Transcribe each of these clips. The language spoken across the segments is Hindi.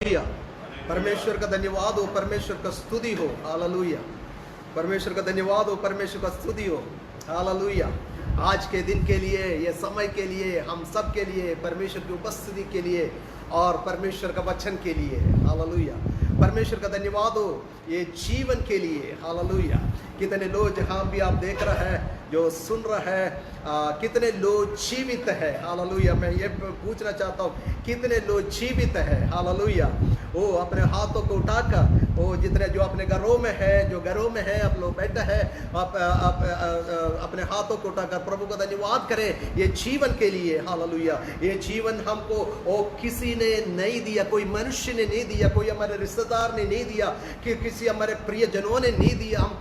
हालेलुया। परमेश्वर का धन्यवाद हो, परमेश्वर का स्तुति हो। हालेलुया। परमेश्वर का धन्यवाद हो, परमेश्वर का स्तुति हो। हालेलुया। आज के दिन के लिए, ये समय के लिए, हम सब के लिए, परमेश्वर की उपस्थिति के लिए और परमेश्वर का वचन के लिए। हालेलुया। परमेश्वर का धन्यवाद हो ये जीवन के लिए। हालेलुया। कितने लोग जहाँ भी आप देख रहे हैं, जो सुन रहे हैं, कितने लोग जीवित है। हालेलुया। मैं ये पूछना चाहता हूँ, कितने लोग जीवित है। हालेलुया। वो अपने हाथों को उठाकर, वो जितने जो अपने घरों में है, जो घरों में है, आप लोग बैठे हैं, अपने हाथों को उठाकर प्रभु का धन्यवाद करें ये जीवन के लिए। हालेलुया। ये जीवन हमको वो किसी ने नहीं दिया, कोई मनुष्य ने नहीं दिया, कोई हमारे रिश्तेदार ने नहीं दिया, कि किसी हमारे प्रियजनों ने नहीं दिया, हम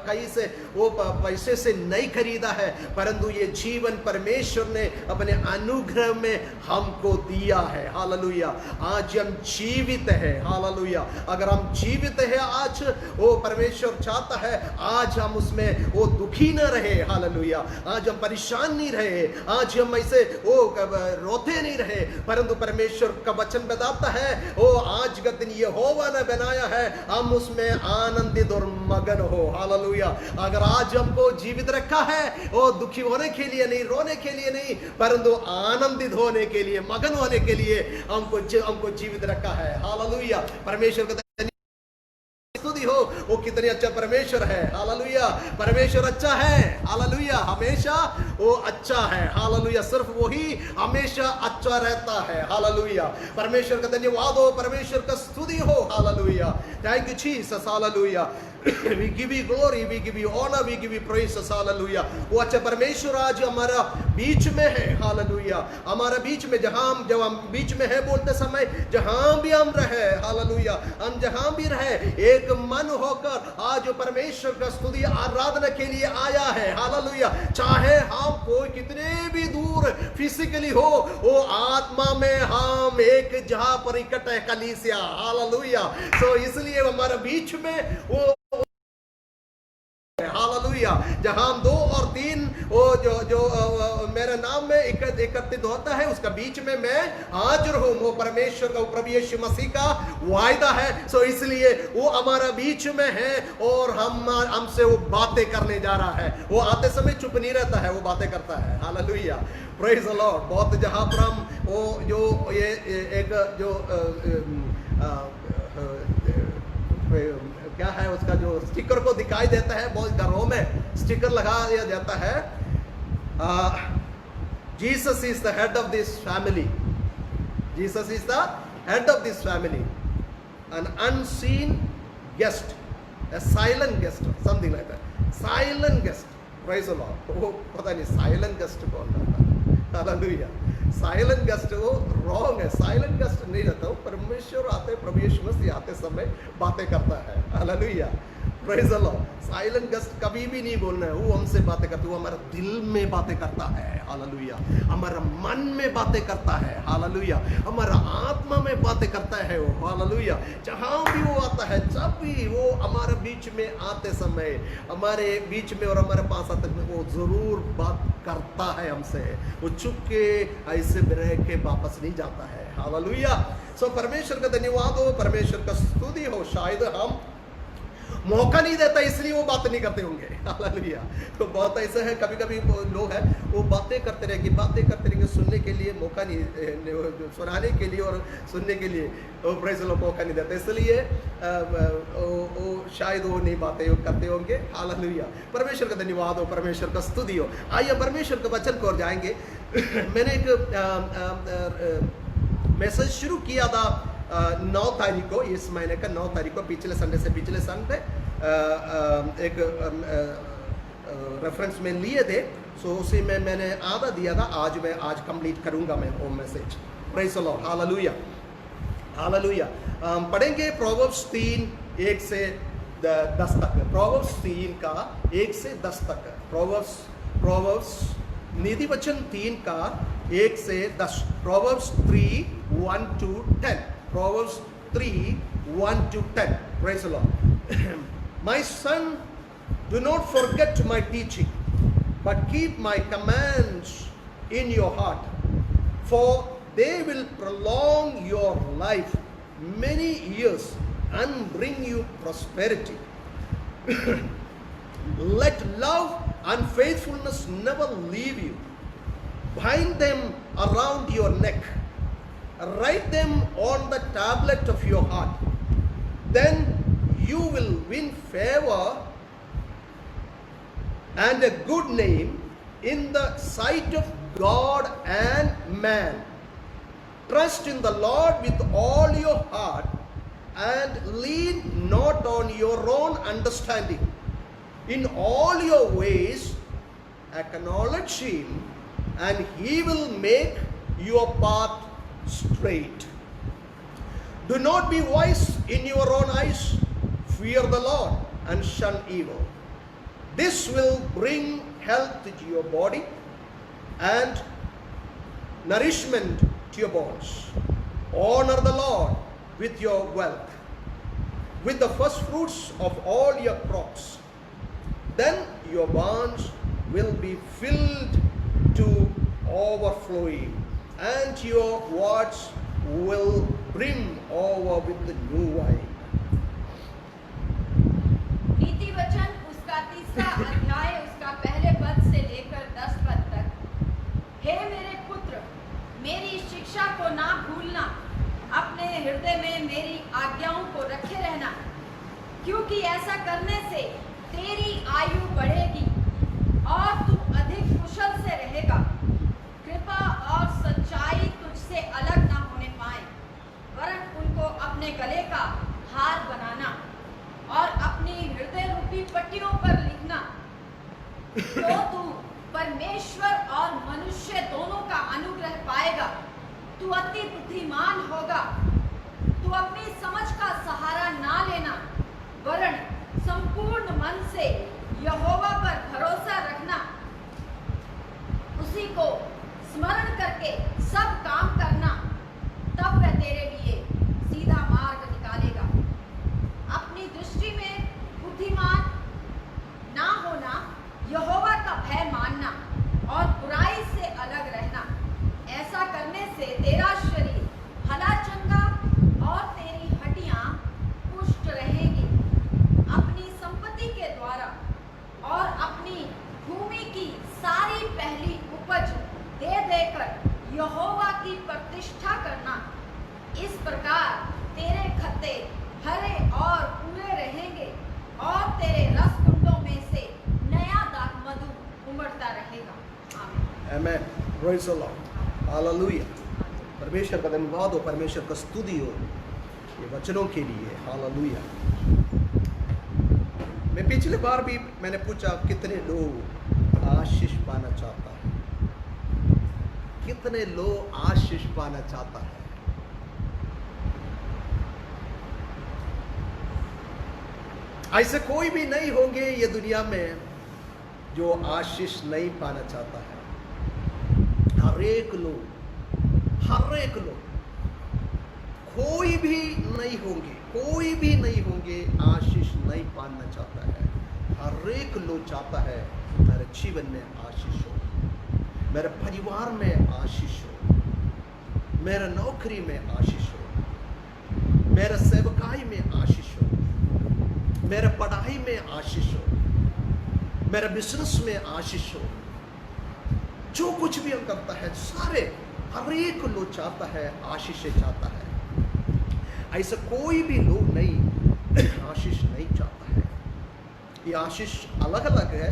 कहीं से वो पैसे से नहीं खरीदा है, परंतु ये जीवन परमेश्वर ने अपने अनुग्रह में हमको दिया है। हालेलुया। आज हम जीवित है। हालेलुया। अगर हम जीवित है आज, वो परमेश्वर चाहता है आज हम उसमें वो दुखी न रहे। हालेलुया। आज हम परेशान नहीं रहे, आज हम ऐसे वो रोते नहीं रहे, परंतु परमेश्वर का वचन बताता है वो आज का दिन यहोवा ने बनाया है, हम उसमें आनंदित और मगन हो। हालेलुया। अगर आज हमको जीवित रखा है, वो दुखी होने के लिए नहीं, रोने के लिए नहीं, परंतु आनंदित होने के लिए, मगन होने के लिए हमको जीवित रखा है। हालेलुया। परमेश्वर का स्तुति हो, वो कितने अच्छा परमेश्वर है। हालेलुया। परमेश्वर अच्छा है। हालेलुया। हमेशा वो अच्छा है। हालेलुया। सिर्फ वही हमेशा अच्छा रहता है। हालेलुया। परमेश्वर का धन्यवाद हो, परमेश्वर का स्तुति हो। Hallelujah. Thank you Jesus. Hallelujah. We give you glory, we give you honor, we give you praise. Hallelujah. वो अच्छा परमेश्वर आज हमारा बीच में है। हालेलुया। हमारा बीच में, जब हम बीच में है बोलते समय, जहां भी हम रहे, हालेलुया, हम जहां भी रहे, एक मन होकर आज परमेश्वर का स्तुति आराधना के लिए आया है। हालेलुया। चाहे हम कोई कितने भी दूर फिजिकली हो, वो आत्मा में हम एक जहां पर इकट्ठा है, कलीसिया। हालेलुया। तो इसलिए हमारा बीच में वो हालेलुया, जहां हम 2 और 3 वो जो मेरे नाम में एकत्रित होता है, उसका बीच में मैं हाजिर हूं। वो परमेश्वर का, प्रभु यीशु मसीह का वायदा है। सो इसलिए वो हमारा बीच में है और हमसे वो बातें करने जा रहा है। वो आते समय चुप नहीं रहता है, वो बातें करता है। हालेलुया। Praise the Lord. बहुत जहां पर हम वो जो ये एक जो क्या है उसका जो स्टिकर को दिखाई देता है, बहुत घरों में स्टिकर लगा दिया जाता है, Jesus is the head of this family, Jesus is the head of this family, an unseen guest, a silent guest, something like that, silent guest. Praise the Lord. वो पता नहीं साइलेंट गेस्ट कौन रहता है। हालेलुया। साइलेंट गेस्ट वो रॉन्ग है, साइलेंट गेस्ट नहीं रहता। वो परमेश्वर आते, प्रभु यीशु मसीह आते समय बातें करता है। Hallelujah. Praise the Lord. Silent guest कभी भी नहीं बोलना है, वो हमसे बातें करता है, वो हमारे दिल में बातें करता है। हालेलुया। हमारा मन में बातें करता है। हालेलुया। हमारा आत्मा में बातें करता है वो। हालेलुया। जहां भी वो आता है, जब भी वो हमारे बीच में आते समय, हमारे बीच में और हमारे पास आते समय, वो जरूर बात करता है हमसे। वो चुप के ऐसे रह के वापस नहीं जाता है। हालेलुया। सो परमेश्वर का धन्यवाद हो, परमेश्वर का स्तुति हो। शायद हम मौका नहीं देता इसलिए वो बात नहीं करते होंगे। हालेलुया। तो बहुत ऐसा है, कभी कभी लोग हैं वो बातें करते रहेंगे, सुनने के लिए मौका नहीं, सुनाने के लिए और सुनने के लिए प्रेज़ द लॉर्ड मौका नहीं देता, इसलिए शायद वो नहीं बातें करते होंगे। हालेलुया। परमेश्वर का धन्यवाद हो, परमेश्वर का स्तुति हो। आइए परमेश्वर के वचन को और जाएंगे। मैंने एक मैसेज शुरू किया था 9 तारीख को, इस महीने का 9 तारीख को, पिछले संडे एक रेफरेंस में लिए थे। सो उसी में मैंने आधा दिया था। आज कंप्लीट करूंगा मैं वो message. Praise the Lord. Hallelujah. Hallelujah. पढ़ेंगे प्रोवर्ब्स 3 1 से 10 तक। प्रोवर्ब्स 3 का 1 से 10 तक। प्रोवर्ब्स नीति वचन 3 का 1 से 10। Proverbs 3 1 to 10। Proverbs 3 1 to 10. Praise the Lord. My son, do not forget my teaching, but keep my commands in your heart, for they will prolong your life many years and bring you prosperity. Let love and faithfulness never leave you. Bind them around your neck. Write them on the tablet of your heart. Then you will win favor and a good name in the sight of God and man. Trust in the Lord with all your heart and lean not on your own understanding. In all your ways acknowledge him, and he will make your path straight. Do not be wise in your own eyes. Fear the Lord and shun evil. This will bring health to your body and nourishment to your bones. Honor the Lord with your wealth, with the first fruits of all your crops. Then your barns will be filled to overflowing, and your vats will brim over with the new wine. नीति वचन उसका 3रा अध्याय उसका पहले पद से लेकर 10 पद तक। हे मेरे पुत्र, मेरी शिक्षा को ना भूलना, अपने हृदय में मेरी आज्ञाओं को रखे रहना, क्योंकि ऐसा करने से तेरी आयु बढ़ेगी और तू अधिक कुशल से रहेगा। कृपा और सच्चाई तुझसे अलग ना होने पाए, वरन उनको अपने गले का हार बनाना और अपनी हृदय रूपी पट्टियों पर लिखना। तो तू परमेश्वर और मनुष्य दोनों का अनुग्रह पाएगा। तू अति बुद्धिमान होगा। तू अपनी समझ का सहारा ना लेना, वरन संपूर्ण मन से यहोवा पर भरोसा रखना। उसी को स्मरण करके सब काम करना, तब वह तेरे लिए सीधा मार्ग निकालेगा। अपनी दृष्टि में बुद्धिमान ना होना, यहोवा का भय मानना और बुराई से अलग रहना। ऐसा करने से तेरा शरीर भला चंगा और तेरी हड्डियां पुष्ट रहेंगी। अपनी संपत्ति के द्वारा और अपनी भूमि की सारी पहली उपज दे देकर यहोवा की प्रतिष्ठा करना। इस प्रकार तेरे खत्ते हरे और पूरे रहेंगे और तेरे रस कुंडों में से नया दाख मधु उमड़ता रहेगा। आमीन। Amen. Praise the Lord. Hallelujah. परमेश्वर का धन्यवाद हो, परमेश्वर का स्तुति हो ये वचनों के लिए। हालेलुया। मैं पिछले बार भी मैंने पूछा कितने लोग आशीष पाना चाहता है, कितने लोग आशीष पाना चाहता है। ऐसे कोई भी नहीं होंगे ये दुनिया में जो आशीष नहीं पाना चाहता है। हर एक लोग कोई भी नहीं होंगे आशीष नहीं पाना चाहता है। हर एक लोग चाहता है मेरे जीवन में आशीष हो, मेरे परिवार में आशीष हो, मेरे नौकरी में आशीष हो, मेरे सेवकाई में आशीष हो, मेरे पढ़ाई में आशीष हो, मेरे बिजनेस में आशीष हो। जो कुछ भी हम करता है सारे हर एक लोग चाहता है आशीष चाहता है। ऐसा कोई भी लोग नहीं आशीष नहीं चाहता है। ये आशीष अलग अलग है।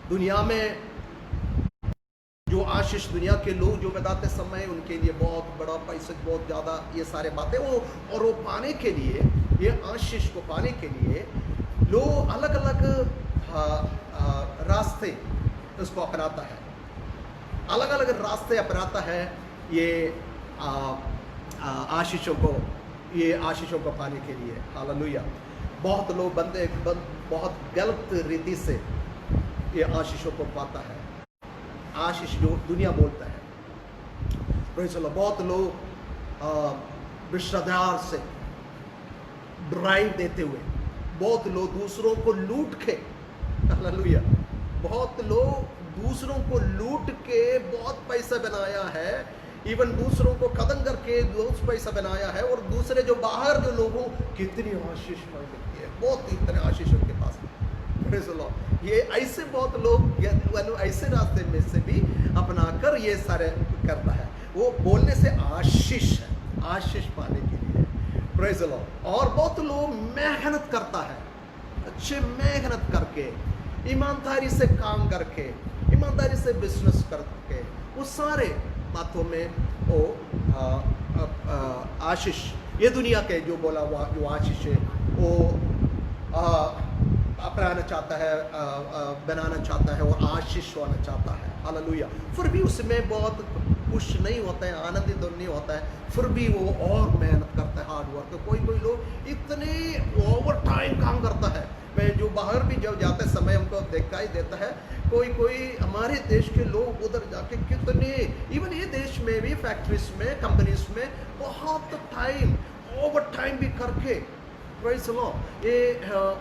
दुनिया में जो आशीष दुनिया के लोग जो बताते समय उनके लिए बहुत बड़ा पैसा, बहुत ज़्यादा ये सारे बातें वो पाने के लिए, ये आशीष को पाने के लिए लोग अलग अलग रास्ते उसको अपनाता है, अलग अलग रास्ते अपनाता है ये आशीषों को पाने के लिए। हालेलुया। बहुत लोग बहुत गलत रीति से ये आशीषों को पाता है। आशीष जो दुनिया बोलता है, प्रेज़ द लॉर्ड। बहुत लोग भ्रष्टाचार से ड्राइव देते हुए, बहुत लोग दूसरों को लूट के, हालेलुया, बहुत लोग दूसरों को लूट के बहुत पैसा बनाया है। इवन दूसरों को खत्म करके दोस्त पैसा बनाया है, और दूसरे जो बाहर जो लोगों कितनी आशीष मिलती है, बहुत इतने आशीष उनके पास है। Praise the Lord. ये ऐसे बहुत लोग ऐसे रास्ते में से भी अपना कर ये सारे करता है, वो बोलने से आशीष है, आशीष पाने के लिए। Praise the Lord. और बहुत लोग मेहनत करता है, अच्छे मेहनत करके, ईमानदारी से काम करके, ईमानदारी से बिजनेस करके, वो सारे बातों में वो आशीष, ये दुनिया के जो बोला हुआ जो आशीष है वो अपनाना चाहता है, बनाना चाहता है और आशीष होना चाहता है। हालेलुया। फिर भी उसमें बहुत खुश नहीं होता है, आनंदित नहीं होता है, फिर भी वो और मेहनत करता है, हार्ड वर्क। तो कोई कोई लोग इतने ओवर टाइम काम करता है, मैं जो बाहर भी जब जाते समय हमको दिखाई देता है, कोई कोई हमारे देश के लोग उधर जाके कितने, इवन ये देश में भी फैक्ट्रीज में, कंपनीज में बहुत टाइम ओवर टाइम भी करके, Praise the Lord, ये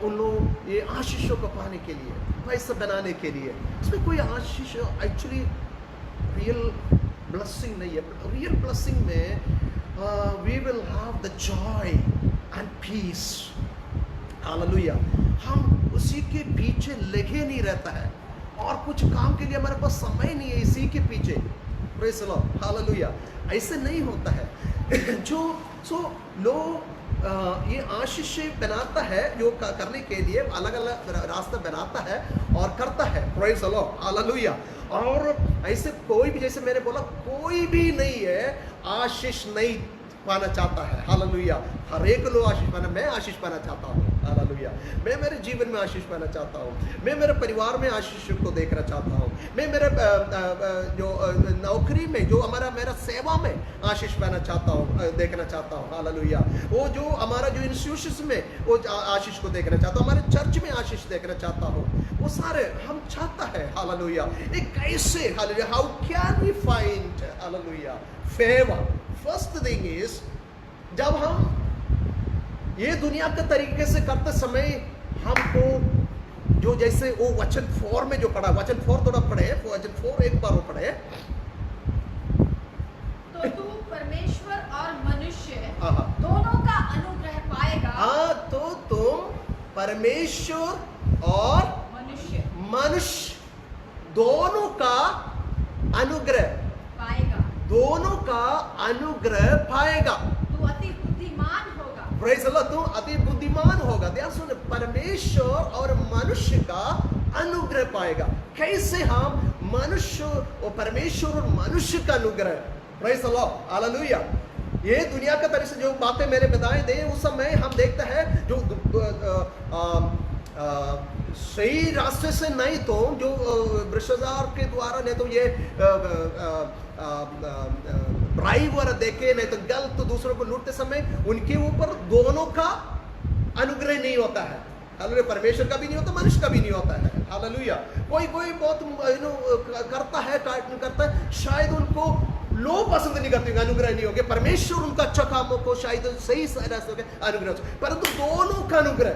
उन लोग ये आशीषों को पाने के लिए, पैसा बनाने के लिए, इसमें कोई आशीष एक्चुअली रियल ब्लेसिंग नहीं है। रियल ब्लेसिंग में we will have the joy and peace. Hallelujah. हम उसी के पीछे लगे नहीं रहता है, और कुछ काम के लिए हमारे पास समय नहीं है इसी के पीछे। Praise the Lord, hallelujah. ऐसे नहीं होता है। जो लोग ये आशीष बनाता है, जो करने के लिए अलग अलग रास्ता बनाता है और करता है। Praise the Lord, hallelujah. और ऐसे कोई भी, जैसे मैंने बोला, कोई भी नहीं है आशीष नहीं पाना चाहता है। हालेलुया। हर एक लोग आशीष पाना, मैं आशीष पाना चाहता हूँ। हालेलुया। मैं मेरे जीवन में आशीष पाना चाहता हूँ, मैं मेरे परिवार में आशीष को देखना चाहता हूँ, मैं मेरे जो नौकरी में, जो मेरा सेवा में आशीष पाना चाहता हूँ, देखना चाहता हूँ। हालेलुया। वो जो हमारा जो इंस्टीट्यूशन में वो आशीष को देखना चाहता हूँ, हमारे चर्च में आशीष देखना चाहता हूँ, वो सारे हम चाहता है। हालेलुया। एक कैसे, hallelujah, how can we find, hallelujah, favour? First thing is, जब हम ये दुनिया के तरीके से करते समय हमको जो, जैसे वो वचन 4 में जो पढ़ा, वचन 4 थोड़ा पढ़े, वचन 4 एक बार वो पढ़े। तो तू परमेश्वर और मनुष्य दोनों का अनुग्रह पाएगा। हाँ, तो तुम परमेश्वर और मनुष्य दोनों का अनुग्रह पाएगा, दोनों का अनुग्रह पाएगा। तू अति बुद्धिमान होगा। Praise the Lord, तू अति बुद्धिमान होगा। ध्यान सुन, परमेश्वर और मनुष्य का अनुग्रह पाएगा। कैसे हम मनुष्य और परमेश्वर और मनुष्य का अनुग्रह? Praise the Lord, hallelujah. ये दुनिया का तरह से जो बातें मेरे बताए दे, उस समय हम देखते हैं जो सही रास्ते से नहीं, तो जो भ्रष्टाचार के द्वारा, नहीं तो ये ब्राइब वगैरह देके, नहीं तो गलत, तो दूसरों को लूटते समय उनके ऊपर दोनों का अनुग्रह नहीं होता है। हालेलुया। परमेश्वर का भी नहीं होता, मनुष्य का भी नहीं होता है। हालेलुया। कोई कोई बहुत करता है, शायद उनको लोग पसंद नहीं करते, अनुग्रह नहीं होगा। परमेश्वर उनका अच्छा कामों को शायद सही रास्ते के अनुग्रह, परंतु दोनों का अनुग्रह।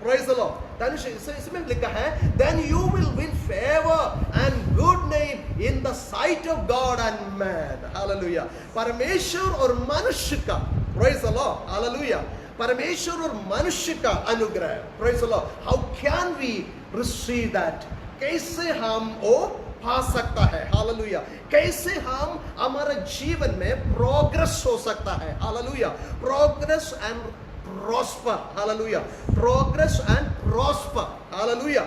Praise the Lord. इसमें लिखा है, then you will win favor and good name in the sight of God and man. Hallelujah. परमेश्वर और मनुष्य का, praise the Lord, hallelujah, परमेश्वर और मनुष्य का अनुग्रह, praise the Lord. How can we receive that? कैसे हम वो पा सकता है? हालेलुया। कैसे हम हमारे जीवन में प्रोग्रेस हो सकता है? Hallelujah. Progress and prosper, hallelujah, progress and prosper, hallelujah।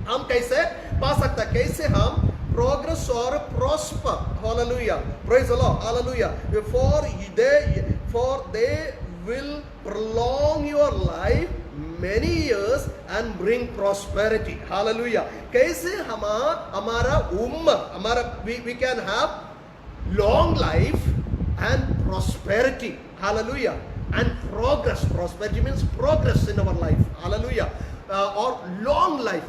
हम कैसे पा सकते हैं? कैसे हम progress और prosper, hallelujah, praise the Lord, hallelujah, for they will prolong your life many years and bring prosperity, hallelujah। कैसे हमारा we can have long life and prosperity, hallelujah, and progress. Prosperity means progress in our life, hallelujah, or long life,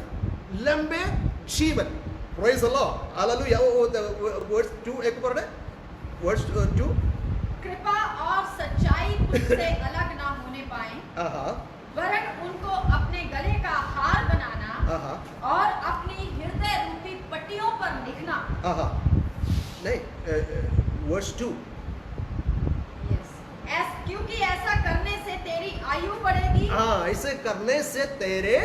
लंबे जीवन, praise the Lord, hallelujah। verse 2 एक बार, verse 2, कृपा और सच्चाई तुझसे अलग ना होने पाए, वरन उनको अपने गले का हार बनाना और अपनी हृदय रूपी पट्टियों पर लिखना। नहीं, वर्स 2। क्योंकि ऐसा करने से तेरी आयु बढ़ेगी, हाँ, ऐसे करने से तेरे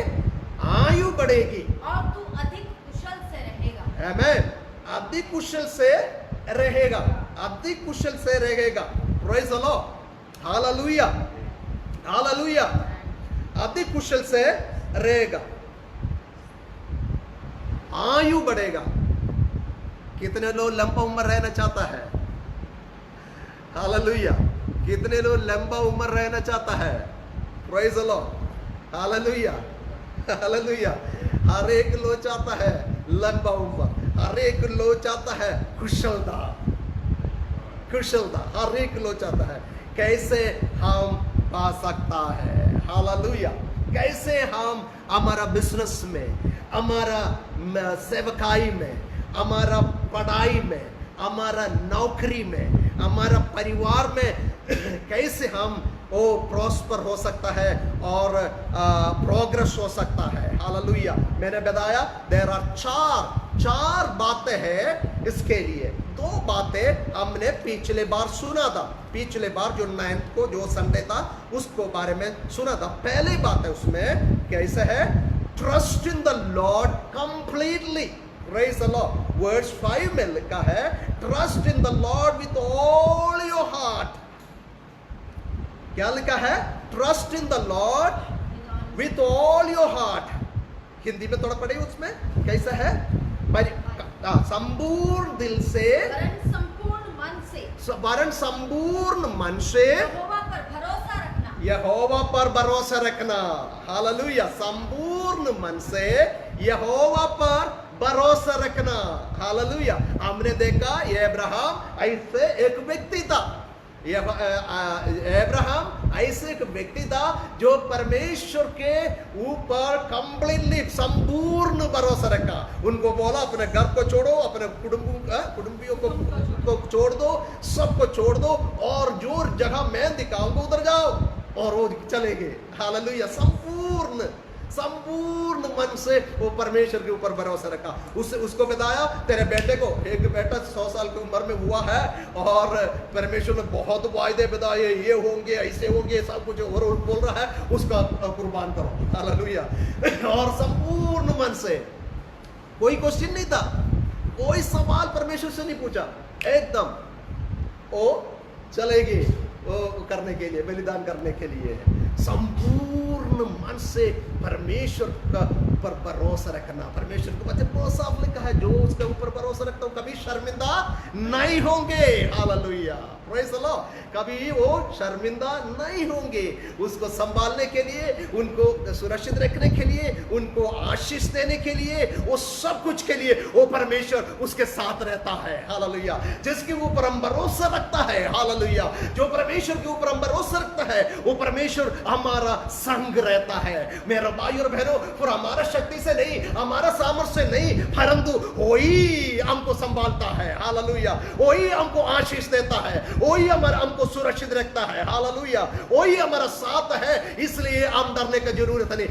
आयु बढ़ेगी और तू अधिक कुशल से रहेगा। आमेन। अधिक कुशल से रहेगा, अधिक कुशल से रहेगा। Praise the Lord, hallelujah, hallelujah. अधिक कुशल से रहेगा, आयु बढ़ेगा। कितने लोग लंबा उम्र रहना चाहता है? हालेलुया। कितने लोग लंबा उम्र रहना चाहता है? Praise the Lord, hallelujah, hallelujah. हर एक लोग चाहता है लंबा उम्र, हर एक लोग चाहता है कुशलता, कुशलता हर एक लोग चाहता है। कैसे हम पा सकता है? हालेलुया। कैसे हम हमारा बिजनेस में, हमारा सेवकाई में, हमारा पढ़ाई में, हमारा नौकरी में, हमारा परिवार में कैसे हम वो प्रॉस्पर हो सकता है और प्रोग्रेस हो सकता है? हालेलुया। मैंने बताया देयर आर चार बातें हैं इसके लिए। 2 बातें हमने पिछले बार सुना था, पिछले बार जो 9th को जो संडे था उसको बारे में सुना था। पहली बात है उसमें कैसे है? Trust in the Lord completely. Praise the Lord. Verse 5 में लिखा है trust in the Lord with all your heart. क्या लिखा है? Trust in the Lord with all your heart. Hindi में थोड़ा पढ़िए, उसमें कैसा है? संपूर्ण दिल से, वरन संपूर्ण मन से, वरन संपूर्ण मन से यहोवा पर भरोसा रखना, यहोवा पर भरोसा रखना। हालेलुया। संपूर्ण मन से यहोवा पर भरोसा रखना। हालेलुया। हमने देखा अब्राहम ऐसे एक व्यक्ति था, अब्राहम ऐसे एक व्यक्ति था जो परमेश्वर के ऊपर कंप्लीटली संपूर्ण भरोसा रखा। उनको बोला अपने घर को छोड़ो, अपने कुटुंबियों को छोड़ दो, सबको छोड़ दो, और जो जगह मैं दिखाऊंगा उधर जाओ, और वो चले गए। हालेलुया। संपूर्ण मन से वो परमेश्वर के ऊपर भरोसा रखा। उसको बताया तेरे बेटे को, एक बेटा 100 साल की उम्र में हुआ है और परमेश्वर ने बहुत वायदे बताए, ये होंगे, ऐसे होंगे, सब कुछ और बोल रहा है, उसका कुर्बान करो। हालेलुया। और संपूर्ण मन से, कोई क्वेश्चन नहीं था, कोई सवाल परमेश्वर से नहीं पूछा, एकदम वो चलेगी वो करने के लिए, बलिदान करने के लिए। संपूर्ण मन से परमेश्वर का ऊपर भरोसा रखना। परमेश्वर के वचन बहुत साफ लिखा है, जो उसके ऊपर भरोसा रखता हूं कभी शर्मिंदा नहीं होंगे। Hallelujah, praise the Lord. कभी वो शर्मिंदा नहीं होंगे। उसको संभालने के लिए, उनको सुरक्षित रखने के लिए, उनको आशीष देने के लिए, वो सब कुछ के लिए वो परमेश्वर उसके साथ रहता है। हालेलुया। जिसके ऊपर हम भरोसा रखता है, हालेलुया, जो परमेश्वर के ऊपर हम भरोसा रखता है, वो परमेश्वर हमारा संग रहता है। मेरे भाई और बहनों, और हमारा शक्ति से नहीं, हमारा सामर्थ्य से नहीं, परंतु वही हमको संभालता है। हालेलुया। वही हमको आशीष देता है, वही हमको सुरक्षित रखता है। हालेलुया। वही हमारा साथ है, इसलिए हम डरने की जरूरत नहीं।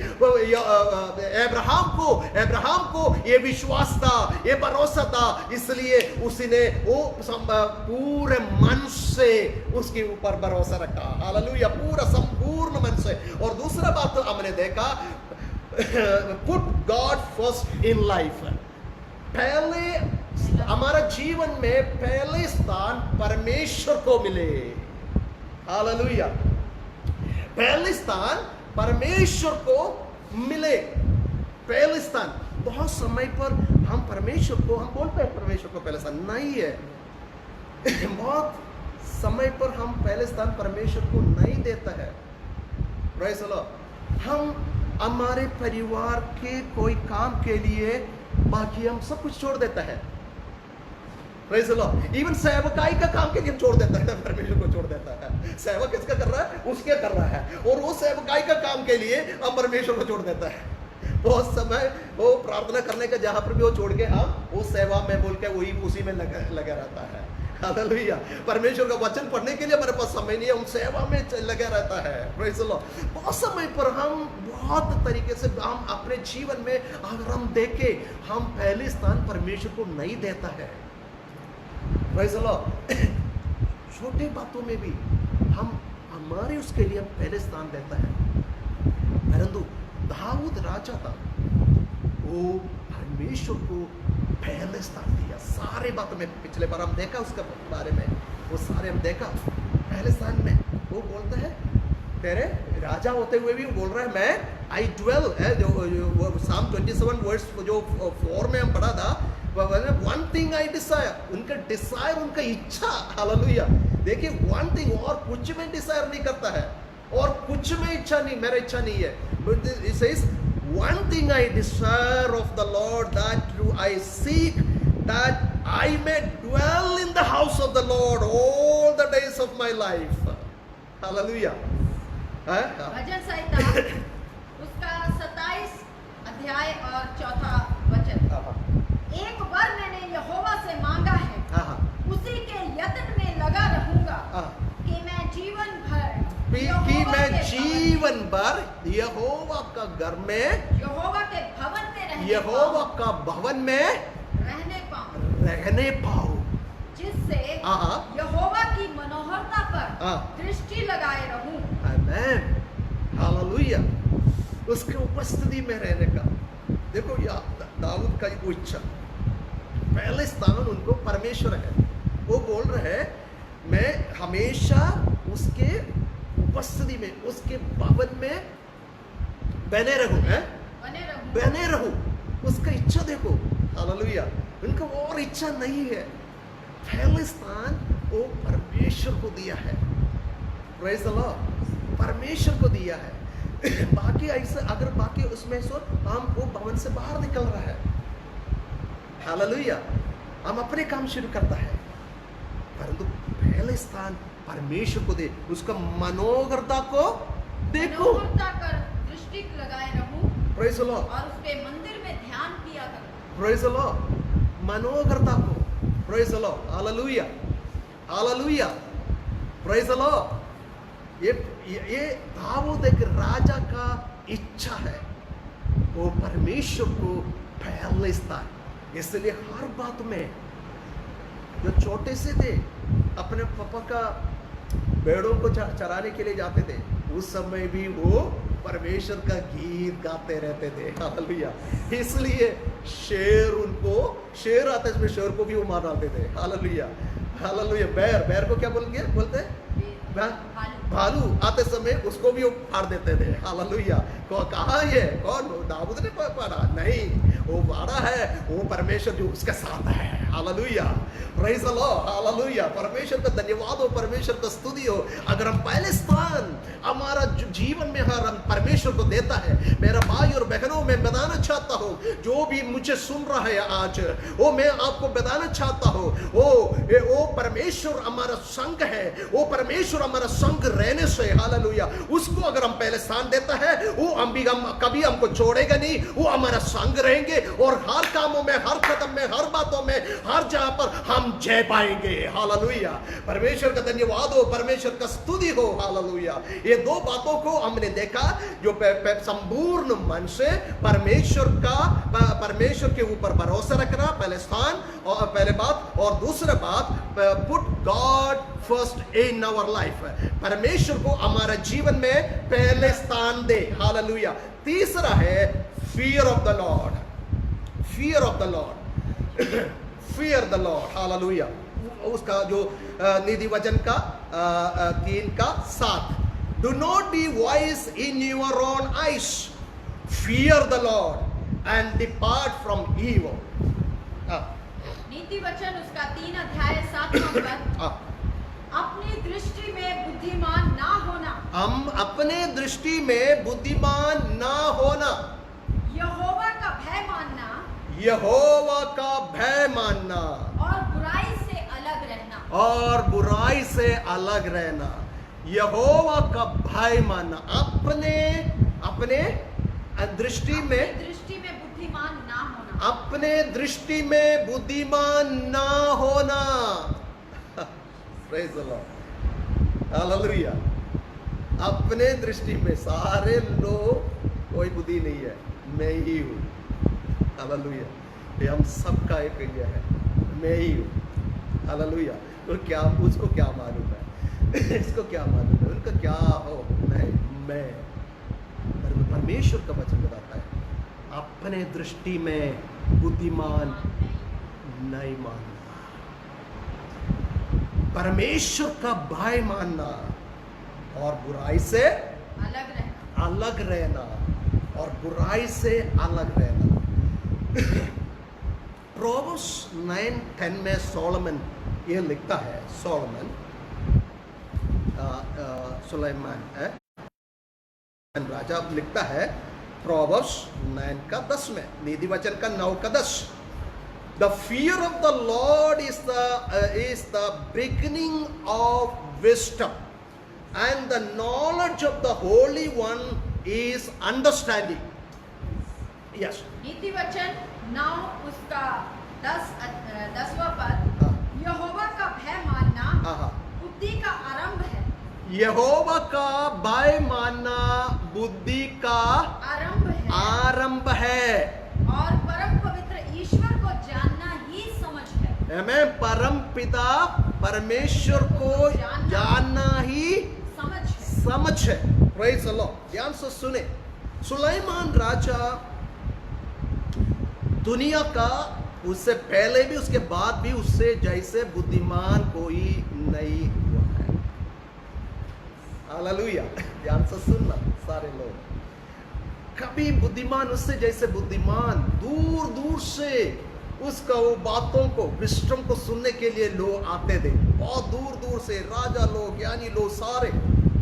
अब्राहम को ये विश्वास था, ये भरोसा था, इसलिए उसने वो पूरे मन से उसके ऊपर भरोसा रखा। हालेलुया। पूरा संपूर्ण मन से। और दूसरा बात तो हमने देखा, put God first in life. पहले हमारा जीवन में पहले स्थान परमेश्वर को मिले। हालेलुया। पहले स्थान परमेश्वर को मिले, पहले स्थान। बहुत समय पर हम परमेश्वर को, हम बोलते हैं परमेश्वर को पहले स्थान नहीं है। बहुत समय पर हम पहले स्थान परमेश्वर को नहीं देता है। Praise the Lord. हम हमारे परिवार के कोई काम के लिए बाकी हम सब कुछ छोड़ देता है। Praise the Lord. इवन सेवकाई का काम के लिए छोड़ देता है, परमेश्वर को छोड़ देता है। सेवक किसका कर रहा है? उसके कर रहा है। और वो सेवकाई का काम के लिए हम परमेश्वर को छोड़ देता है। बहुत समय वो प्रार्थना करने का जहां पर भी वो छोड़ के हम वो सेवा में बोल के वही उसी में लगा रहता है। हालेलुया। परमेश्वर का वचन पढ़ने के लिए हमारे पास समय नहीं है, उन सेवा में लगा रहता है। Praise the Lord. बहुत समय पर हम बहुत तरीके से हम अपने जीवन में अगर हम देखें, हम पहले स्थान परमेश्वर को नहीं देता है। Praise the Lord. छोटे बातों में भी हम हमारे उसके लिए पहले स्थान देता है। परंतु दाऊद राजा था, वो परमेश्वर को पहले स्थान दिया। सारे बातों में पिछले बार हम देखा उसके बारे में, वो सारे हम देखा। पहले स्थान में वो बोलता है, तेरे राजा होते हुए भी वो बोल रहा है मैं आई ड्वेल है, जो साम 27 वर्स जो 4 में हम पढ़ा था, वन थिंग आई डिसायर, उनका डिसायर, उनका इच्छा, हालेलुया। देखिए वन थिंग, और कुछ में डिसायर नहीं करता है, और कुछ में इच्छा नहीं, मेरा इच्छा नहीं है। But it says, one thing I desire of the Lord, that do I seek, that I may dwell in the house of the Lord all the days of my life. Hallelujah. भजन संहिता उसका 27 अध्याय और 4 वचन। एक बार मैंने यहोवा से मांगा है, उसी के यत्न में लगा रहूंगा, कि मैं जीवन भर यहोवा का घर में, यहोवा के भवन में, यहोवा का भवन में रहने पाऊं, जिससे यहोवा की मनोहरता पर दृष्टि लगाए रहूं। आमेन, हालेलुया। उसके उपस्थिति में रहने का, देखो यह दाऊद का इच्छा, पहले स्थान उनको परमेश्वर है। वो बोल रहे हैं मैं हमेशा उसके उपस्थिति में, उसके भवन में बने रहूं। उसका इच्छा देखो, हालेलुया। उनका और इच्छा नहीं है, पहले स्थान वो परमेश्वर को दिया है। प्रेज़ द लॉर्ड, परमेश्वर को दिया है। बाकी ऐसे अगर बाकी उसमें सो हम वो भवन से बाहर निकल रहा है, हालेलुया, हम अपने काम शुरू करता है, परंतु पहले स्थान परमेश्वर को दे, उसका मनोहरता को देखो, दृष्टि लगाए रहूं, प्रेज़ द लॉर्ड, और उसके मंदिर में ध्यान किया करो, प्रेज़ द लॉर्ड, मनोहरता को, praise the Lord, hallelujah, hallelujah, praise the Lord. ये दाऊद एक राजा का इच्छा है, वो परमेश्वर को पहले स्थान, इसलिए हर बात में, जो छोटे से थे अपने पापा का भेड़ों को चराने के लिए जाते थे, उस समय भी वो परमेश्वर का गीत गाते रहते थे, हालेलुया। इसलिए शेर आते इसमें शेर को भी वो मार डालते थे, हालेलुया, हालेलुया। बैर को क्या बोलते भालू आते समय उसको भी वो फाड़ देते थे, हालेलुया। कहाँ ये कौन दाऊद ने पढ़ा? नहीं, वो पढ़ा है वो परमेश्वर जो उसके साथ है, hallelujah, praise the Lord, hallelujah. परमेश्वर का धन्यवाद हो, परमेश्वर का स्तुति हो। अगर हम पहले स्थान हमारा जीवन में हम परमेश्वर को देता है, मेरा भाई और बहनों, मैं बताना चाहता हूँ, जो भी मुझे सुन रहा है आज, वो मैं आपको बताना चाहता हूँ, वो परमेश्वर हमारा संग है, वो परमेश्वर हमारा संग रहने से, हालेलुया, उसको अगर हम पहले स्थान देता है, वो हम कभी हमको छोड़ेगा नहीं, वो हमारा संग रहेंगे, और हर कामों में, हर कदम में, हर बातों में, हर जगह पर हम जय पाएंगे, हालेलुया। परमेश्वर का धन्यवाद हो, परमेश्वर का स्तुति हो, हालेलुया। ये दो बातों को हमने देखा, जो संपूर्ण मन से परमेश्वर के ऊपर भरोसा रखना, पहले स्थान और पहले बात, और दूसरा बात put God first in our life, परमेश्वर को हमारा जीवन में पहले स्थान दे, हालेलुया। तीसरा है fear of the Lord, fear of the Lord, fear the Lord, hallelujah. उसका जो निधि वचन का 3:7, do not be wise in your own eyes, fear the Lord and depart from evil. नीति वचन उसका 3:7 अपनी दृष्टि में बुद्धिमान ना होना, हम अपने दृष्टि में बुद्धिमान ना होना, यहोवा का भय मानना, यहोवा का भय मानना, और बुराई से अलग रहना, और बुराई से अलग रहना, यहोवा का भय मानना, अपने दृष्टि में बुद्धिमान ना होना, अपने दृष्टि में बुद्धिमान ना होना, प्रेज़ द लॉर्ड, हालेलुया। अपने दृष्टि में सारे लोग कोई बुद्धि नहीं है, मैं ही हूँ, हालेलुया। ये हम सबका एक ये है, मैं ही हूँ, हालेलुया। तो क्या उसको क्या मालूम है, इसको क्या मालूम है, उनका क्या हो, मैं परमेश्वर का वचन बताता है अपने दृष्टि में बुद्धिमान नहीं मानना, परमेश्वर का भय मानना और बुराई से अलग रहना और बुराई से अलग रहना। प्रोवर्ब्स 9:10 में सोलोमन ये लिखता है, सुलेमान राजा लिखता है प्रोवर्ब्स 9:10 में, नीति वचन का 9:10, The fear of the Lord is the beginning of wisdom, and the knowledge of the Holy One is understanding. Yes. नीति वचन 9 उसका 10वां पद, यहोवा का भय मानना बुद्धि का आरंभ है। यहोवा का भय मानना बुद्धि का आरंभ है और परम पवित्र ईश्वर को जानना ही समझ है। हमें परम पिता परमेश्वर को जानना ही समझ है। Praise the Lord. ध्यान से सुने, सुलेमान राजा दुनिया का उससे पहले भी उसके बाद भी उससे जैसे बुद्धिमान कोई नहीं हुआ है। हालेलुया। ध्यान से सुनना सारे लोग, कभी बुद्धिमान उससे जैसे बुद्धिमान दूर दूर से उसका वो बातों को विश्रम को सुनने के लिए लोग आते थे, बहुत दूर दूर से राजा लोग ज्ञानी लोग सारे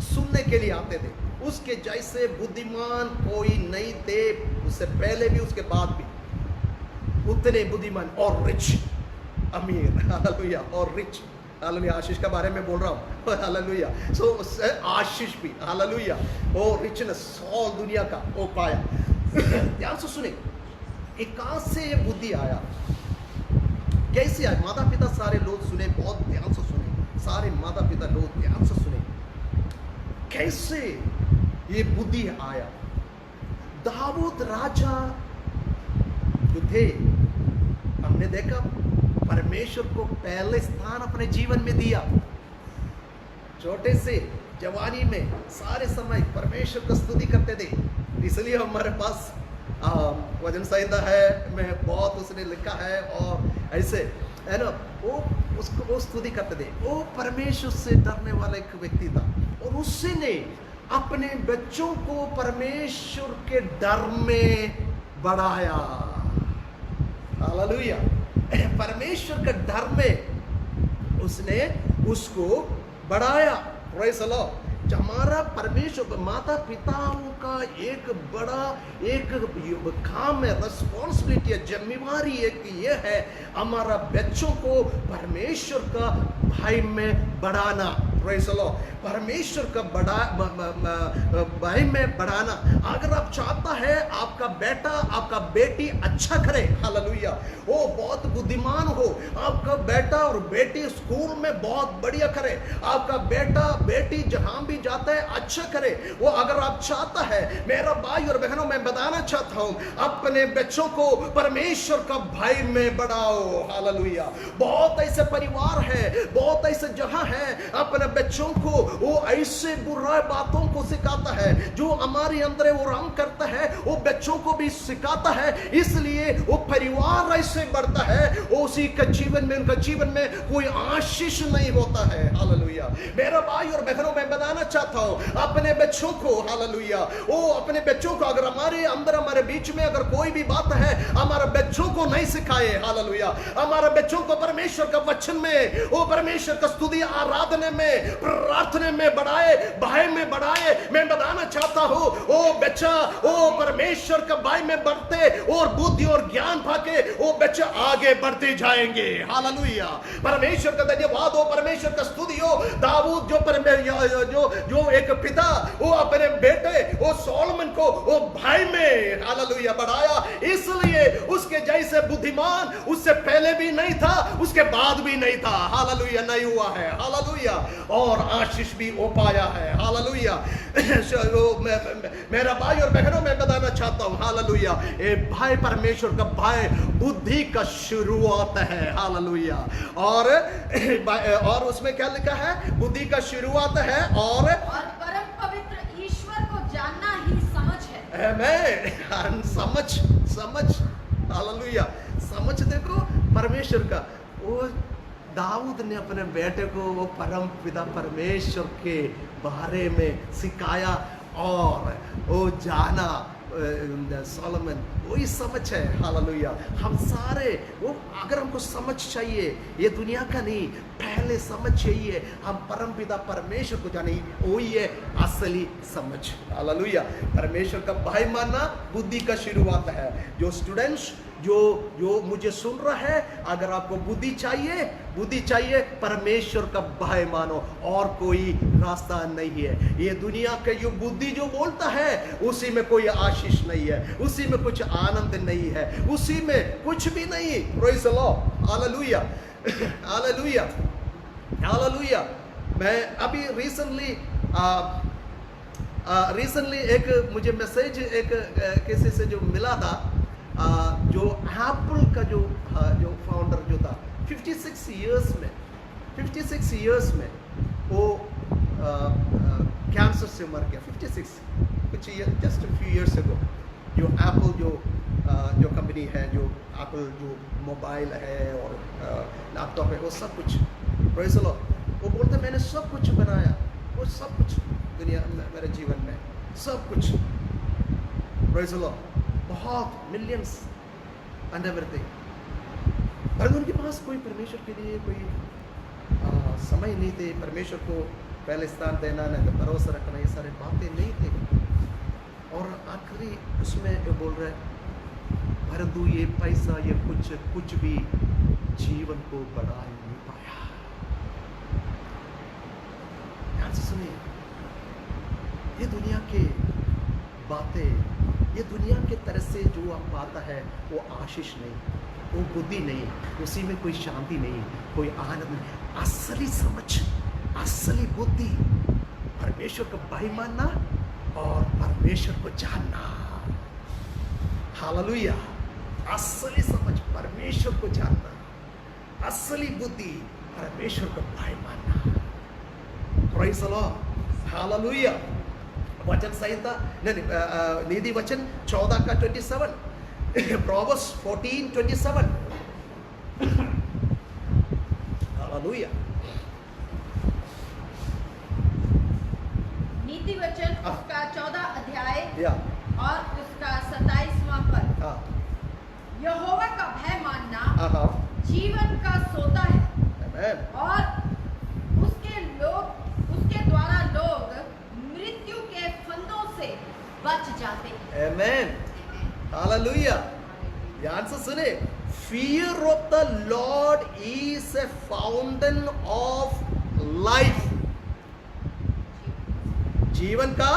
सुनने के लिए आते थे। उसके जैसे बुद्धिमान कोई नहीं थे, उससे पहले भी उसके बाद भी उतने बुद्धिमान और रिच, अमीर, हालेलुया, और रिच, हालेलुया। आशीष का बारे में बोल रहा हूँ, हालेलुया। सो आशीष भी, हालेलुया, और रिचनेस ऑल दुनिया का वो पाया। ध्यान से सुने, कहां से ये बुद्धि आया, कैसे आया? माता पिता सारे लोग सुने, बहुत ध्यान से सुने, सारे माता पिता लोग ध्यान से सुने, कैसे ये बुद्धि आया। दाऊद राजा जो थे, हमने देखा परमेश्वर को पहले स्थान अपने जीवन में दिया। छोटे से जवानी में सारे समय परमेश्वर को स्तुति करते थे, इसलिए हमारे पास वचन संहिता है में बहुत उसने लिखा है, और ऐसे है ना, वो उसको वो स्तुति करते थे। वो परमेश्वर से डरने वाला एक व्यक्ति था, और उसने अपने बच्चों को परमेश्वर के डर में बढ़ाया। हालेलुया। परमेश्वर के डर में उसने उसको बढ़ाया। Praise the Lord. हमारा परमेश्वर, माता पिताओं का एक बड़ा एक काम है, रिस्पॉन्सिबिलिटी है, जिम्मेवारी है कि ये है हमारा बच्चों को परमेश्वर का भय में बढ़ाना। Praise the Lord. परमेश्वर का भय में बढ़ाना। अगर आप चाहता है आपका बेटा आपका बेटी अच्छा करे, हालेलुया, वो बहुत बुद्धिमान हो, आपका बेटा और बेटी स्कूल में बहुत बढ़िया करे, आपका बेटा बेटी जहां भी जाता है अच्छा करे, वो अगर आप चाहता है, मेरा भाई और बहनों, मैं बताना चाहता हूं, अपने बच्चों को परमेश्वर का भय में बढ़ाओ। हालेलुया। बहुत ऐसे परिवार है, बहुत ऐसे जगह है, अपने बच्चों को वो ऐसे बुरा बातों को सिखाता है, जो हमारे अंदर है वो रंग करता है, वो बच्चों को भी सिखाता है, इसलिए वो परिवार ऐसे बढ़ता है, वो उसी का जीवन में, उनका जीवन में कोई आशीष नहीं होता है। हालेलुया। मेरा भाई और बहनों, मैं बताना चाहता हूं, अपने बच्चों को, हालेलुया, वो अपने बच्चों को अगर हमारे अंदर हमारे बीच में अगर कोई भी बात है, हमारे बच्चों को नहीं सिखाए, हालेलुया, हमारे बच्चों को परमेश्वर का वचन में, वो परमेश्वर का स्तुति आराधना में, प्रार्थना में बढ़ाए, भय में बढ़ाए। मैं बताना चाहता हूं, वो बच्चा वो परमेश्वर का भय में बढ़ते और बुद्धि और ज्ञान पाके वो बच्चे आगे बढ़ते जाएंगे। हालेलुया। परमेश्वर का धन्यवाद हो, परमेश्वर का स्तुति हो। दाऊद जो एक पिता, वो अपने बेटे वो सोलोमन को वो भय में, हालेलुया, बढ़ाया, इसलिए उसके जैसे बुद्धिमान उससे पहले भी नहीं था, उसके बाद भी नहीं था। हालेलुया, नहीं हुआ है। हालेलुया, और आशीष भी हो पाया है। हालेलुया। मेरा भाई और बहनों, मैं बताना चाहता हूं, हालेलुया, ये भाई परमेश्वर का भाई बुद्धि का शुरुआत है। हालेलुया। और उसमें क्या लिखा है? बुद्धि का शुरुआत है और परम पवित्र ईश्वर को जानना ही समझ है। आमेन। समझ। हालेलुया। समझ देखो परमेश्वर का। वो दाऊद ने अपने बेटे को वो परम पिता परमेश्वर के बारे में सिखाया और वो जाना। सोलोमन वही समझ है। हालेलुया। हम सारे वो, अगर हमको समझ चाहिए, ये दुनिया का नहीं, पहले समझ चाहिए, हम परम पिता परमेश्वर को जाने, वही है असली समझ। हालेलुया। परमेश्वर का भाई मानना बुद्धि का शुरुआत है। जो स्टूडेंट्स जो मुझे सुन रहा है, अगर आपको बुद्धि चाहिए, परमेश्वर का भाई मानो, और कोई रास्ता नहीं है। ये दुनिया के जो बुद्धि जो बोलता है, उसी में कोई आशीष नहीं है, उसी में कुछ आनंद नहीं है, उसी में कुछ भी नहीं। Praise the Lord. Hallelujah. Hallelujah. Hallelujah. मैं अभी रिसेंटली एक मुझे मैसेज एक किसी से जो मिला था, जो एप्पल का जो फाउंडर जो था, 56 इयर्स में वो कैंसर से मर गया। 56 कुछ जस्ट फ्यू इयर्स अगो। जो एप्पल जो कंपनी है, जो एप्पल जो मोबाइल है और लैपटॉप है, वो सब कुछ, प्रेज़ द लॉर्ड, वो बोलते मैंने सब कुछ बनाया, वो सब कुछ दुनिया मेरे जीवन में सब कुछ, प्रेज़ द लॉर्ड, बहुत मिलियंस एंड एवरीथिंग, पर उनके पास कोई परमेश्वर के लिए कोई समय नहीं थे। परमेश्वर को पहले स्थान देना, नहीं तो भरोसा रखना, ये सारे बातें नहीं थे। और आखिरी उसमें ये बोल रहे, परंतु ये पैसा, ये कुछ भी जीवन को बढ़ा नहीं पाया। ध्यान से सुनिए, ये दुनिया के बातें, ये दुनिया के तरह से जो आप पाता है, वो आशीष नहीं, वो बुद्धि नहीं, उसी में कोई शांति नहीं, कोई आनंद नहीं। असली समझ, असली बुद्धि परमेश्वर का भाई मानना और परमेश्वर को जानना। हालेलुया। असली समझ परमेश्वर को जानना, असली बुद्धि परमेश्वर का भाई मानना। Praise the Lord. हालेलुया। वचन संहिता नीति वचन 14 का 27, Proverbs 14:27। हालेलुया। नीति वचन उसका 14 अध्याय या और उसका 27वां पद। यहोवा का भय मानना जीवन का सोता है, आमेन। और उसके द्वारा लोग मृत्यु के फंदों से बच जाते हैं। आमेन। हालेलुया। ध्यान से सुने, fear of the lord is a fountain of life. जीवन का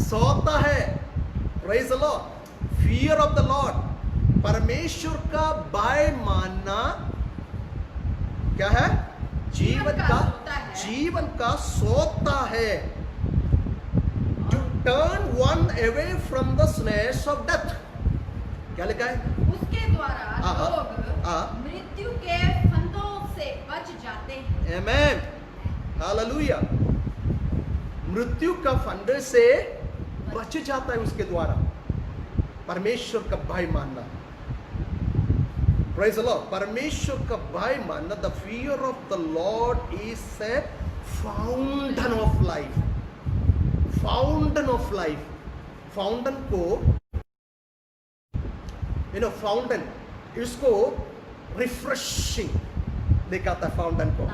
सोता है। Praise the Lord. Fear of the Lord, परमेश्वर का भय मानना क्या है? जीवन का सोता है। To turn one away from the snares of death। क्या लिखा है? उसके द्वारा लोग मृत्यु के फंदों से बच जाते हैं। आमेन। हालेलुया। मृत्यु का फंदे से बच जाता है उसके द्वारा, परमेश्वर का भय मानना। Praise the Lord. परमेश्वर का भय मानना, the fear of the lord is a fountain of life. Fountain of life. Fountain को फाउंटेन, इसको रिफ्रेशिंग दिखाता है, फाउंटेन को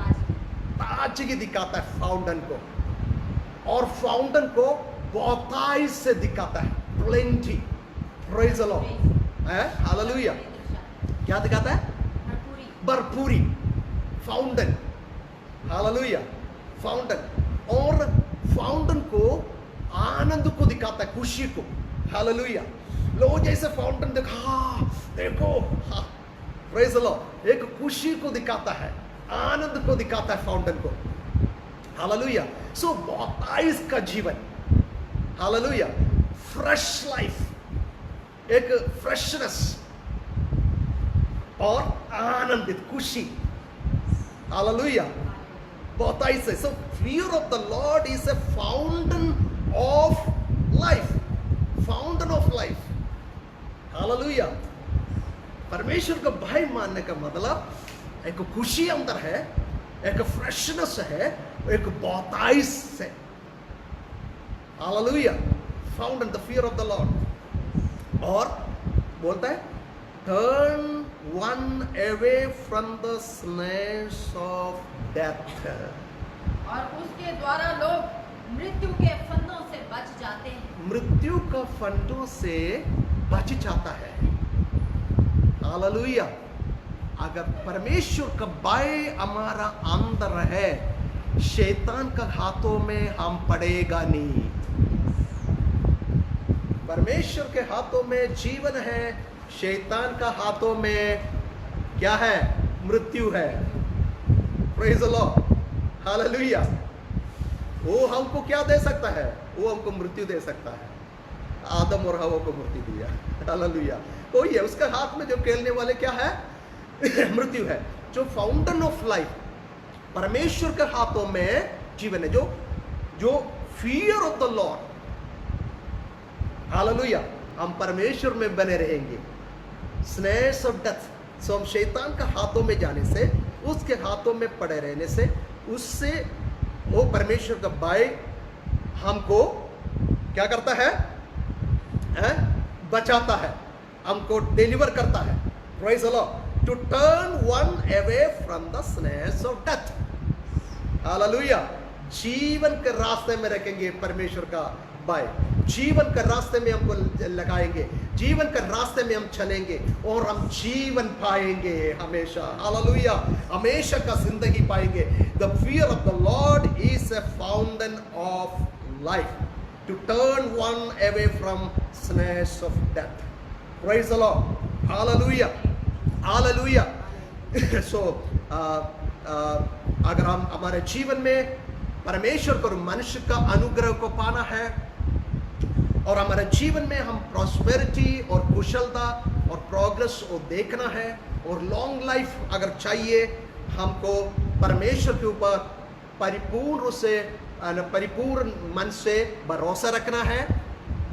ताजगी दिखाता है फाउंटेन को, और फाउंटेन को बहुतायत से दिखाता है, plenty. Praise the Lord. Hallelujah. क्या दिखाता है? भरपूरी। फाउंटेन। हालेलुया। फाउंटेन। और फाउंटेन को आनंद को दिखाता है, खुशी को। हालेलुया। लो जैसे फाउंटेन दिखा, देखो, प्रेज द लॉर्ड, एक खुशी को दिखाता है, आनंद को दिखाता है फाउंटेन को। हालेलुया। सो 22 का जीवन, हालेलुया, फ्रेश लाइफ, एक फ्रेशनेस और आनंदित खुशी, हालेलुया, 22 से। सो fear of the Lord is a fountain of life, fountain of life, hallelujah. परमेश्वर का भय मानने का मतलब एक खुशी अंदर है, एक फ्रेशनेस है, एक 22 से, hallelujah, fountain, the fear of the Lord. और बोलता है turn one away from the snares of death, और उसके द्वारा लोग मृत्यु के फंदों से बच जाते हैं। मृत्यु का फंदों से बच जाता है, हालेलुया। अगर परमेश्वर का भय हमारा अंदर है, शैतान का हाथों में हम पड़ेगा नहीं। परमेश्वर के हाथों में जीवन है, शैतान का हाथों में क्या है? मृत्यु है। Praise the Lord, hallelujah. वो हमको क्या दे सकता है? वो हमको मृत्यु दे सकता है। आदम और हवा को मृत्यु दिया, हालेलुया। तो ये उसके हाथ में जो खेलने वाले क्या है? मृत्यु है। जो फाउंटेन ऑफ लाइफ, परमेश्वर के हाथों में जीवन है, जो fear of the Lord, hallelujah, हम परमेश्वर में बने रहेंगे। स्नेर्स ऑफ डेथ, सो हम शैतान का हाथों में जाने से, उसके हाथों में पड़े रहने से, उससे वो परमेश्वर का भय हमको क्या करता है? बचाता है, हमको डिलीवर करता है। Praise the lord. To turn one away from the snares of death, hallelujah. जीवन के रास्ते में रखेंगे परमेश्वर का भय, जीवन के रास्ते में हमको लगाएंगे, जीवन के रास्ते में हम चलेंगे और हम जीवन पाएंगे हमेशा, हालेलुया, हमेशा का जिंदगी पाएंगे। The fear of the lord is a fountain of life, to turn one away from snares of death. Praise the Lord, hallelujah, hallelujah. So अगर हम हमारे जीवन में परमेश्वर को, मनुष्य का अनुग्रह को पाना है और हमारे जीवन में हम प्रॉस्पेरिटी और कुशलता और प्रोग्रेस को देखना है और लॉन्ग लाइफ अगर चाहिए, हमको परमेश्वर के ऊपर परिपूर्ण रूप से, परिपूर्ण मन से भरोसा रखना है।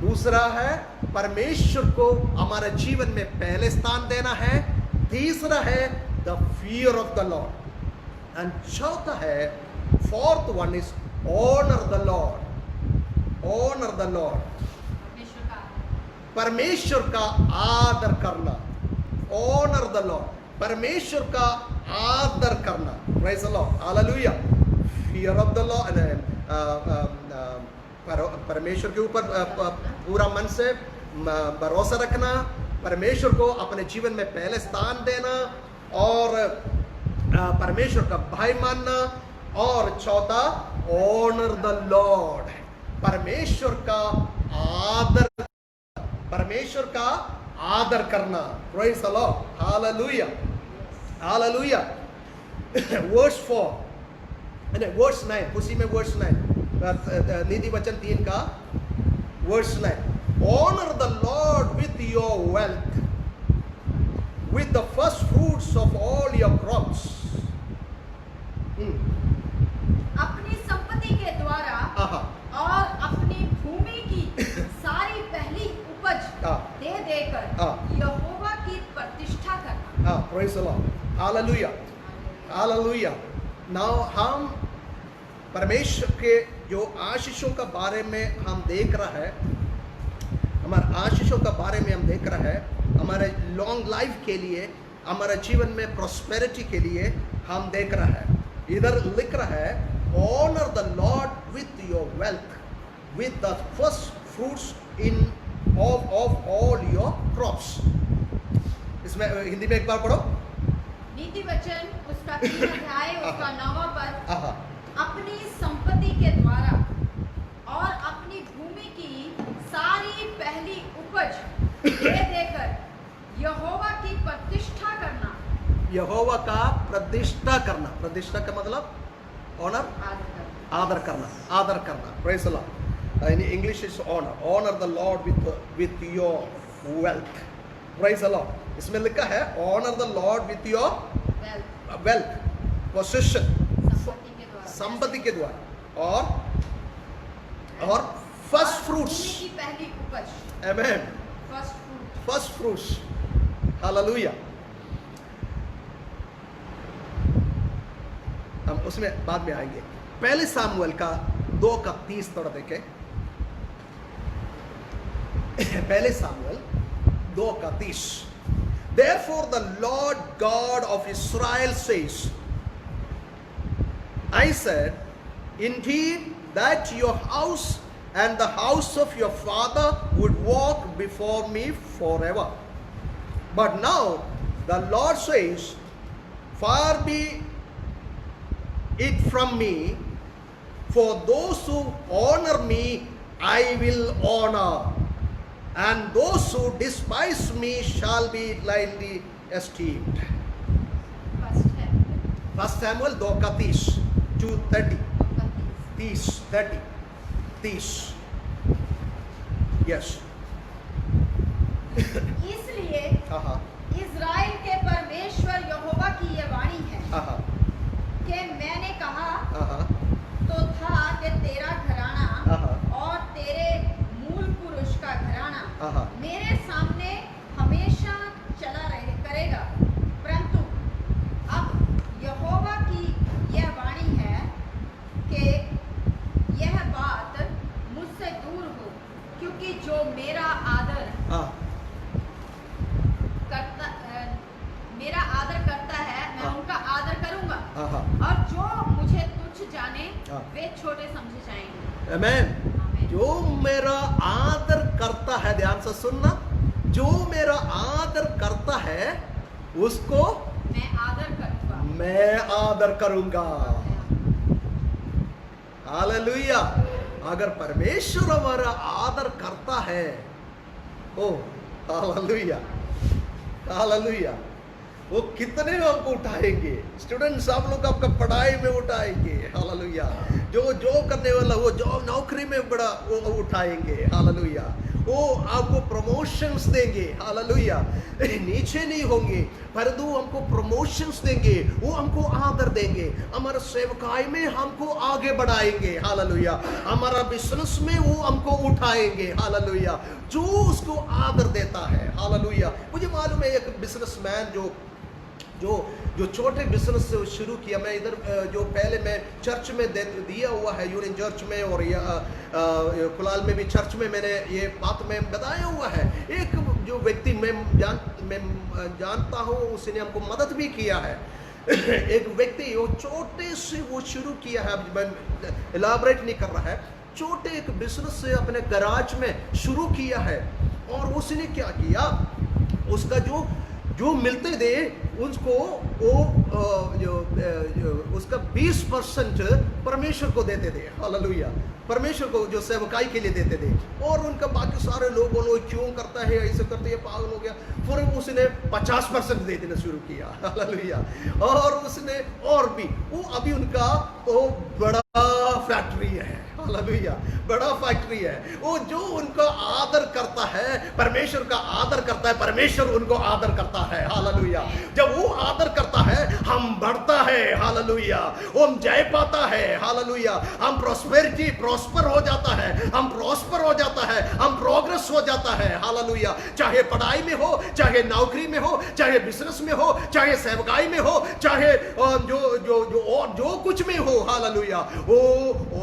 दूसरा है परमेश्वर को हमारे जीवन में पहले स्थान देना है। तीसरा है the fear of the Lord, and चौथा है, fourth one is honour the Lord, honour the Lord, परमेश्वर का आदर करना। ऑनर द लॉर्ड, परमेश्वर का आदर करना। Praise the Lord, hallelujah. Fear of the Lord, परमेश्वर के ऊपर पूरा मन से भरोसा रखना, परमेश्वर को अपने जीवन में पहले स्थान देना और परमेश्वर का भय मानना। और चौथा, ऑनर द लॉर्ड, परमेश्वर का आदर, परमेश्वर का आदर करना। Praise the Lord, hallelujah, hallelujah. Verse 4, verse 9, उसी में वर्स 9, नीति वचन 3 का verse 9, honour the Lord with your wealth, with the first fruits of all your crops. अपनी संपत्ति के द्वारा और अपनी भूमि की सारी पहली उपज दे देकर यहोवा की प्रतिष्ठा करना। Praise the Lord, hallelujah, hallelujah. Now हम परमेश्वर के जो आशीषों का बारे में हम देख रहा है, हमारे आशीषों का बारे में हम देख रहा है, हमारे लॉन्ग लाइफ के लिए, हमारे जीवन में प्रॉस्पेरिटी के लिए हम देख रहा है। इधर लिख रहा है, honour the Lord with your wealth, with the first fruits in of all your crops. इसमें हिंदी में एक बार पढ़ो। नीति वचन उसका 3 अध्याय उसका 9वां पद, अपनी संपत्ति के द्वारा और अपनी भूमि की सारी पहली उपज यहोवा का प्रतिष्ठा करना। प्रतिष्ठा का मतलब ऑनर, आदर करना, आदर करना। Praise the lord. In English is honour, honour the Lord with your wealth. Praise the lord. इसमें लिखा है honour the Lord with your wealth, position, संपत्ति के द्वारा, और फर्स्ट फ्रूट्स, पहली उपज। आमेन। First fruits, hallelujah. हम उसमें बाद में आएंगे। पहले सामुएल का 2:30 थोड़ा देखें। पहले Samuel 2:30। Therefore the Lord God of Israel says, I said, indeed that your house and the house of your father would walk before me forever. But now the Lord says, far be it from me, for those who honor me I will honor, and those who despise me shall be lightly esteemed. First Samuel 2:30, 2:30, 30. Yes. इसलिए इज़राइल के परमेश्वर यहोवा की ये वाणी है कि मैंने कहा तो था कि तेरा घराना और तेरे मूल पुरुष का घराना मेरे सामने हमेशा चला करेगा, परंतु अब यहोवा की यह वाणी है कि यह बात मुझसे दूर हो, क्योंकि जो मेरा आदर करता है मैं उनका आदर करूंगा, और जो मुझे तुच्छ जाने वे छोटे समझे जाएंगे। आमेन। जो मेरा आदर करता है, ध्यान से सुनना, जो मेरा आदर करता है उसको मैं आदर करूंगा। हालेलुया। अगर परमेश्वर हमारा आदर करता है, ओ हालेलुया, हालेलुया, वो कितने हमको उठाएंगे। स्टूडेंट्स आप लोग आपका पढ़ाई में उठाएंगे, हालेलुया। जो करने वाला वो जॉब नौकरी में बड़ा वो उठाएंगे, हालेलुया। वो आपको प्रमोशंस देंगे, हालेलुया। नीचे नहीं होंगे परंतु हमको प्रमोशंस देंगे, वो हमको आदर देंगे, हमारा सेवकाई में हमको आगे बढ़ाएंगे, हालेलुया। हमारा बिजनेस में वो हमको उठाएंगे, हालेलुया। जो उसको आदर देता है, हालेलुया। मुझे मालूम है एक बिजनेसमैन जो छोटे बिजनेस से शुरू किया। मैं इधर जो पहले मैं चर्च में दिया हुआ है, यूनियन चर्च में और कुलाल में भी चर्च में मैंने ये बात में बताया हुआ है। एक जो व्यक्ति मैं जानता हूँ, उसने हमको मदद भी किया है। एक व्यक्ति वो छोटे से वो शुरू किया है, मैं इलाबरेट नहीं कर रहा है, छोटे एक बिजनेस से अपने गराज में शुरू किया है। और उसने क्या किया, उसका जो मिलते थे उसको वो उसका 20% परमेश्वर को देते थे, हालेलुया। परमेश्वर को जो सेवकाई के लिए देते थे। और उनका बाकी सारे लोग बोलो क्यों करता है, ऐसे करते हैं, पागल हो गया। फिर उसने 50% दे देना शुरू किया, हालेलुया। और उसने और भी वो अभी उनका वो बड़ा फैक्ट्री है, हालेलुया, बड़ा फैक्ट्री है। वो जो उनका आदर करता है, परमेश्वर का आदर करता है, परमेश्वर उनको आदर करता है, हालेलुया। जब वो आदर करता है हम बढ़ता है, हालेलुया। हम जय पाता है, हालेलुया। हम प्रॉस्पर हो जाता है, हम प्रॉस्पर हो जाता है, हम प्रोग्रेस हो जाता है, हालेलुया। चाहे पढ़ाई में हो, चाहे नौकरी में हो, चाहे बिजनेस में हो, चाहे सेवकाई में हो, चाहे जो कुछ में हो, हालेलुया। वो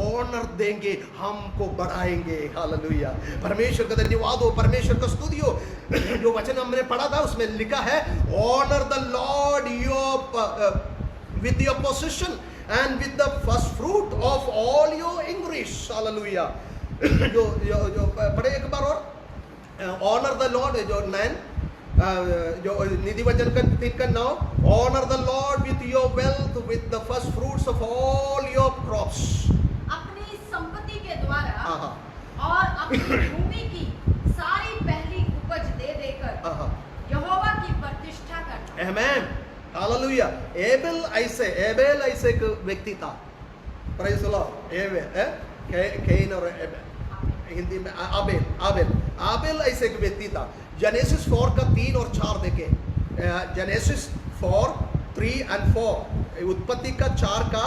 ऑनर देंगे, हमको बढ़ाएंगे, हालेलुया। परमेश्वर का धन्यवाद हो, परमेश्वर का स्तुति हो। जो वचन हमने पढ़ा था उसमें लिखा है honour the Lord with your possession and with the first fruit of all your increase, hallelujah. जो पढ़े एक बार और, ऑनर द लॉर्ड, जो 9 जो निधि वचन का 3 का 9, honour the Lord with your wealth with the first fruits of all your crops, अपनी संपत्ति के द्वारा और अपनी भूमि की सारी पहली उपज दे देकर यहोवा की प्रतिष्ठा करना। आमेन, हालेलुया। एबेल ऐसे एक व्यक्ति था। Praise the Lord. कैन और हिंदी में आबेल ऐसे एक व्यक्ति था। जेनेसिस 4 का 3 और 4 देखें। जेनेसिस 4, 3 and 4, उत्पत्ति का 4 का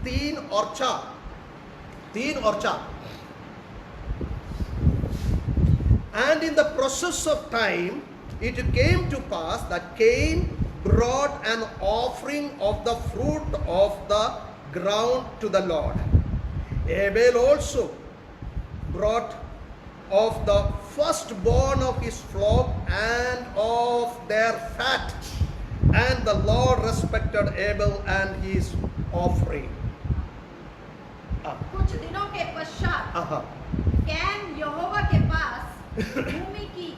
3 और 4। And in the process of time, it came to pass that Cain brought an offering of the fruit of the ground to the Lord. Abel also brought of the firstborn of his flock and of their fat. And the Lord respected Abel and his offering. कुछ दिनों के पश्चात कैन यहोवा के पास भूमि की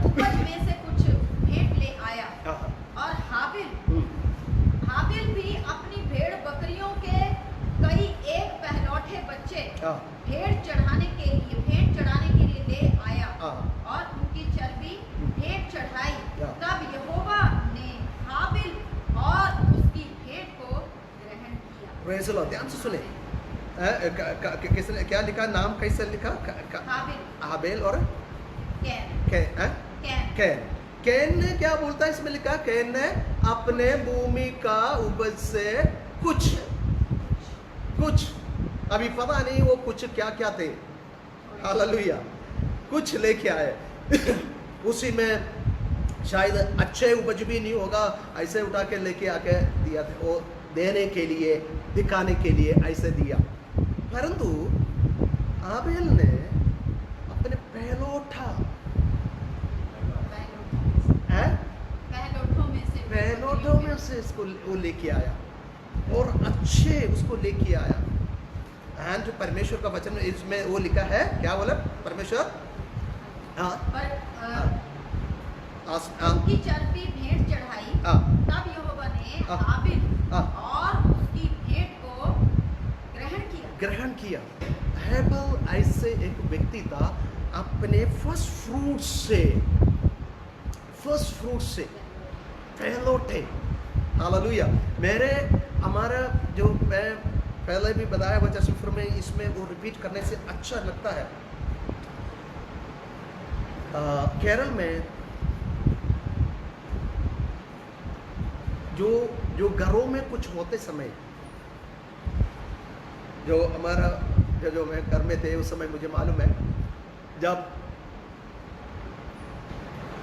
उपज में से कुछ भेंट ले आया और हाबिल भी अपनी भेड़ बकरियों के कई एक पहलौठे बच्चे भेंट चढ़ाने के लिए ले आया और उनकी चर्बी भेंट चढ़ाई। तब यहोवा ने हाबिल और उसकी भेंट को ग्रहण किया। Praise the Lord. ध्यान से सुने। किसने क्या लिखा? नाम कैसे लिखा? हाबिल और कैन ने क्या बोलता है इसमें लिखा? कैन ने अपने भूमि का उपज से कुछ अभी पता नहीं वो कुछ क्या थे। हालेलुया। कुछ लेके आए। उसी में शायद अच्छे उपज भी नहीं होगा, ऐसे उठा के लेके आके दिया था। वो देने के लिए, दिखाने के लिए ऐसे दिया। परंतु आबेल ने अपने पहलोठों में से इसको वो लेके आया और अच्छे उसको लेके आया। एंड परमेश्वर का वचन इसमें वो लिखा है, क्या बोला परमेश्वर? उनकी चर्बी भेंट चढ़ाई। तब यहोवा ने हाबिल और उसकी भेंट को ग्रहण किया। हेबल ऐसे एक व्यक्ति था, अपने फर्स्ट फ्रूट से पहलोठे। हालेलुया। हमारा जो मैं पहले भी बताया वचन सफर में, इसमें वो रिपीट करने से अच्छा लगता है। केरल में जो घरों में कुछ होते समय, जो हमारा जो मैं घर में थे उस समय मुझे मालूम है, जब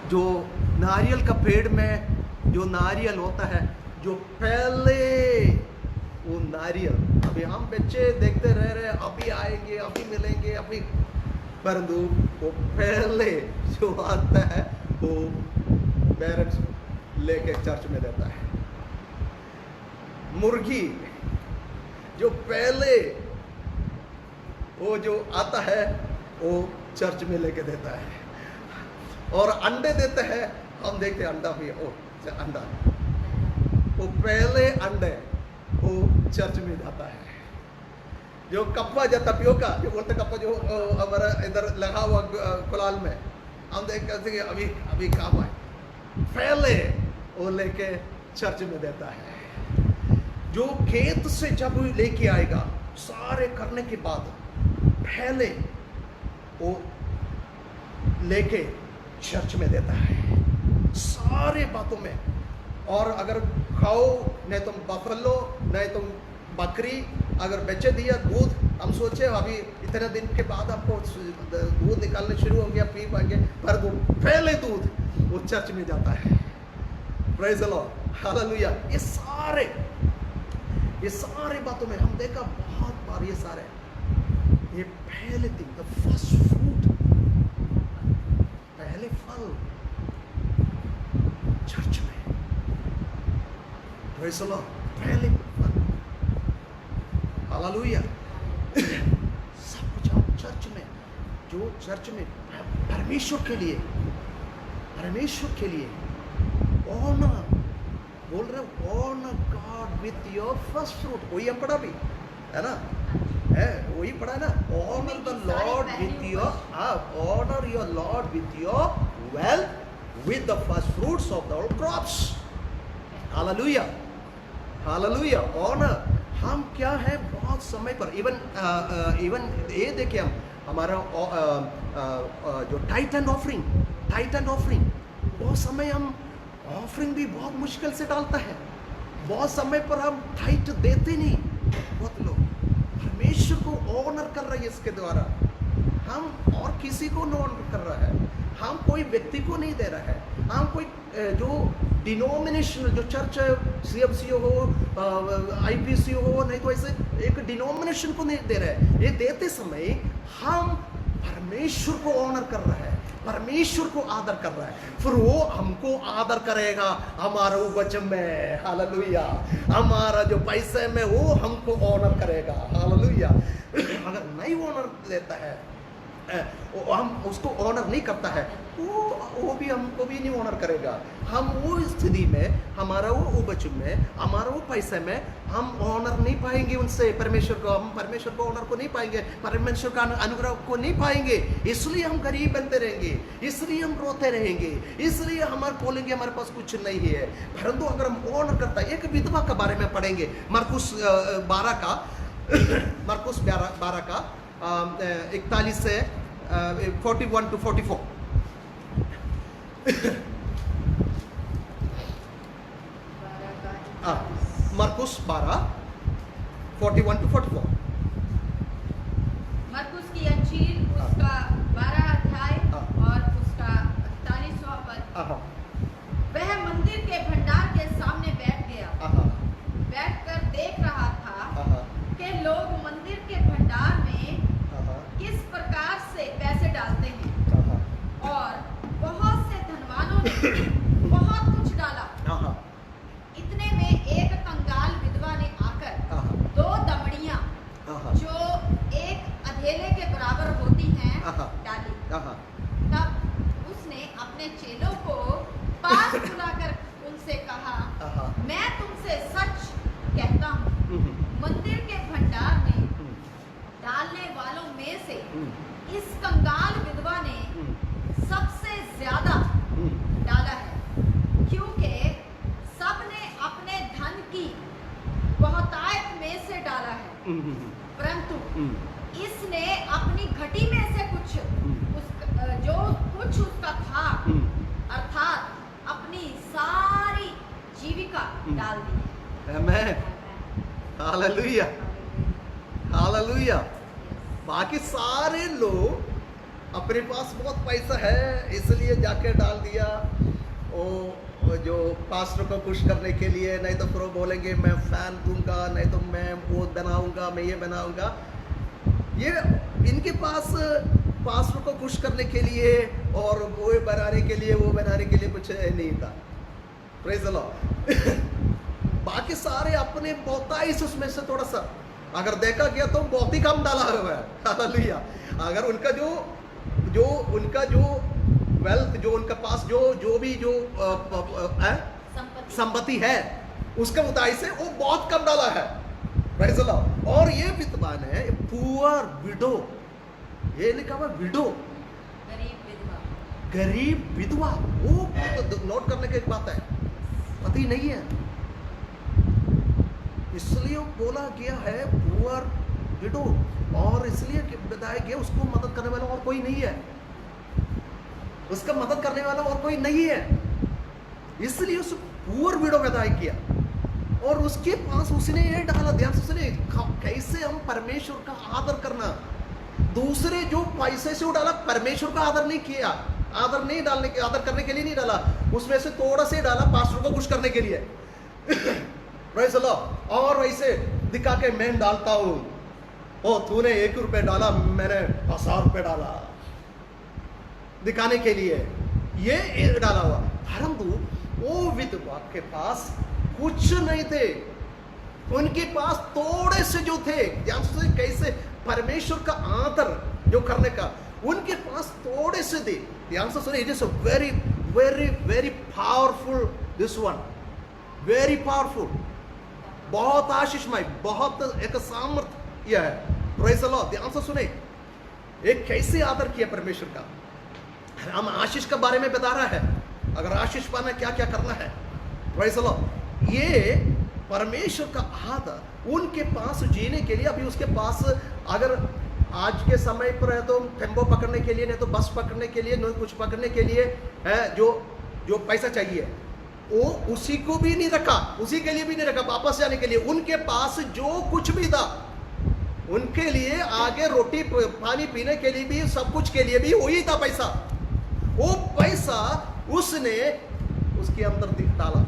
जो नारियल का पेड़ में जो नारियल होता है, जो पहले वो नारियल, अभी हम बच्चे देखते रह रहे, अभी आएंगे, अभी मिलेंगे, अभी, परंतु वो पहले जो आता है वो पेरेंट्स लेके चर्च में देता है। मुर्गी जो पहले वो जो आता है वो चर्च में लेके देता है। और अंडे देते हैं, हम देखते हैं अंडा भी, अंडा वो पहले अंडे वो चर्च में जाता है। जो कप्पा जो टपियोका जो बोलते कप्पा जो हमारा इधर लगा हुआ कुलाल में, हम देखते हैं अभी काम आए, पहले वो लेके चर्च में देता है। जो खेत से जब लेके आएगा सारे करने के बाद पहले वो लेके चर्च में देता है सारे बातों में। और अगर खाओ, नहीं तुम बफलो, नहीं तुम बकरी, अगर बच्चे दिया दूध, हम सोचे अभी इतने दिन के बाद आपको दूध निकालने शुरू हो गया, पी पाएंगे, पर वो पहले दूध वो चर्च में जाता है। Praise the Lord, hallelujah. ये सारे बातों में हम देखा बहुत बार, ये पहले दिन, द फर्स्ट फ्रूट, पहले फल चर्च में। प्रेज़ द लॉर्ड, पहले फल, हालेलुया। सब कुछ हम चर्च में, जो चर्च में परमेश्वर के लिए ऑनर बोल रहे, honour God with your first fruit. वही हम पढ़ा भी है ना, वही पढ़ा है ना, honour the Lord with your, honour your Lord with your wealth, with the first fruits of the crops. Hallelujah, hallelujah. Honour हम क्या है बहुत समय पर इवन ये देखिए हम हमारा जो टाइटन ऑफरिंग बहुत समय हम ऑफरिंग भी बहुत मुश्किल से डालता है, बहुत समय पर हम टाइट देते नहीं। बहुत लोग परमेश्वर को ऑनर कर रहे हैं इसके द्वारा, हम और किसी को नहीं ऑनर कर रहा है, हम कोई व्यक्ति को नहीं दे रहा है, हम कोई जो डिनोमिनेशन जो चर्च CFC हो IPC हो, नहीं तो ऐसे एक डिनोमिनेशन को नहीं दे रहे हैं। ये देते समय हम परमेश्वर को ऑनर कर रहा है, परमेश्वर को आदर कर रहा है, फिर वो हमको आदर करेगा हमारा वचन में। हालेलुया, हमारा जो पैसे में वो हमको ऑनर करेगा। हालेलुया। अगर नहीं ऑनर देता है, हम उसको ऑनर नहीं करता है, वो भी हमको भी नहीं ऑनर करेगा। हम वो स्थिति में हमारा वो वचन में हमारा वो पैसे में हम ऑनर नहीं पाएंगे उनसे परमेश्वर को, हम परमेश्वर को ऑनर को नहीं पाएंगे, परमेश्वर का अनुग्रह को नहीं पाएंगे। इसलिए हम गरीब बनते रहेंगे, इसलिए हम रोते रहेंगे, इसलिए हमारे बोलेंगे हमारे पास कुछ नहीं है। परंतु अगर हम ऑनर करता है, एक विधवा के बारे में पढ़ेंगे मरकुस 12 का 41 से 41 to 44। मरकुस 12 41 to 44। मरकुस की अंजील उसका 12 अध्याय और उसका 41वां पद। वह मंदिर के भंडार के सामने बैठ गया, बैठकर देख रहा था कि लोग मंदिर के भंडार में किस प्रकार से पैसे डालते हैं, और बहुत से धनवानों ने बहुत कुछ डाला। इतने में एक कंगाल विधवा ने आकर 2 दमड़ियां जो एक अधेले के बराबर होती हैं डाली। तब उसने अपने चेलों को पास बुलाकर उनसे कहा, मैं तुमसे सच कहता हूँ, मंदिर के भंडार में डालने वालों में से इस कंगाल विधवा ने सबसे ज्यादा डाला है, क्योंकि सबने अपने धन की बहुतायत में से डाला है, परंतु इसने अपनी घटी में से कुछ जो कुछ उसका था, अर्थात अपनी सारी जीविका डाल दी है। आमेन, हालेलुया, हालेलुया। बाकी सारे लोग अपने पास बहुत पैसा है इसलिए जाके डाल दिया, वो जो पास्टर को खुश करने के लिए, नहीं तो फिर वो बोलेंगे मैं फैन दूंगा, नहीं तो मैं वो बनाऊंगा, मैं ये बनाऊंगा। ये इनके पास पास्टर को खुश करने के लिए और वो बनाने के लिए, वो बनाने के लिए कुछ नहीं था। Praise the Lord. बाकी सारे अपने बहुताई से उसमें से थोड़ा सा अगर देखा गया तो बहुत ही कम डाला हुआ है। हालेलुया। अगर उनका जो वेल्थ, जो उनका पास जो भी संपत्ति है उसके मुताबिक से वो बहुत कम डाला है। Praise the Lord. और ये विद्वान है पुअर विडो, ये लिखा हुआ विडो, गरीब विधवा। वो नोट करने की एक बात है, पति नहीं है, इसलिए बोला गया है पुअर विडो, और इसलिए बताया गया उसको मदद करने वाला और कोई नहीं है, उसका मदद करने वाला और कोई नहीं है, इसलिए उस पुअर विडो बताया किया। और उसके पास उसने ये डाला, ध्यान से उसने कैसे हम परमेश्वर का आदर करना। दूसरे जो पैसे से वो डाला, परमेश्वर का आदर नहीं किया, आदर करने के लिए नहीं डाला, उसमें से थोड़ा से डाला पास्टर को खुश करने के लिए। Praise the Lord. और वैसे दिखा के मैं डालता हूं, ओ तूने 1 रुपए डाला, मैंने 1000 रुपए डाला, दिखाने के लिए ये डाला हुआ। परंतु वो विधवा के पास कुछ नहीं थे, उनके पास थोड़े से जो थे, ध्यान से कैसे परमेश्वर का आदर जो करने का, उनके पास थोड़े से थे। ध्यान से सुनिए, it is very very very powerful, this one very powerful, बहुत आशीषमय, बहुत एक सामर्थ्य है। Praise the Lord. ध्यान से सुने, एक कैसे आदर किया परमेश्वर का। हम आशीष के बारे में बता रहा है, अगर आशीष पाना क्या क्या करना है। Praise the Lord. ये परमेश्वर का आदर उनके पास जीने के लिए, अभी उसके पास अगर आज के समय पर है तो टेम्पो पकड़ने के लिए, नहीं तो बस पकड़ने के लिए, नहीं कुछ पकड़ने के लिए है, जो पैसा चाहिए वो उसी को भी नहीं रखा, उसी के लिए भी नहीं रखा, वापस जाने के लिए। उनके पास जो कुछ भी था उनके लिए, आगे रोटी पानी पीने के लिए भी, सब कुछ के लिए भी वही था पैसा। वो पैसा उसने उसके अंदर डाला,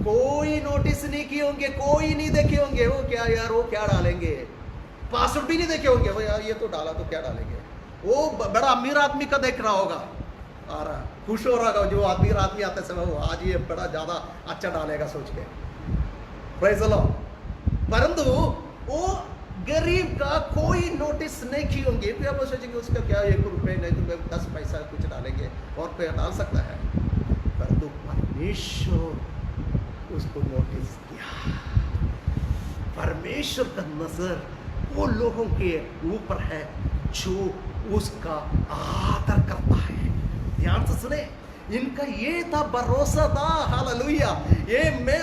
कोई नोटिस नहीं किए होंगे, कोई नहीं देखे होंगे वो क्या यार, वो क्या डालेंगे, पासवर्ड भी नहीं देखे होंगे, वो यार ये तो डाला तो क्या डालेंगे। वो बड़ा अमीर आदमी का देख रहा होगा, आ रहा खुश हो रहा होगा, जो अमीर आदमी आते समय वो आज ये बड़ा ज्यादा अच्छा डालेगा सोच के, प्रेज़ द लॉर्ड। परंतु वो गरीब का कोई नोटिस नहीं की होंगे, फिर आप सोचेंगे उसका क्या 1 रुपए नहीं तो 10 पैसा कुछ डालेंगे और कोई डाल सकता है, परंतु परमेश्वर उसको नोटिस किया। परमेश्वर का नजर वो लोगों के ऊपर है जो उसका आदर करता है। ध्यान से सुने, इनका ये था भरोसा था, हालेलुया, ये मैं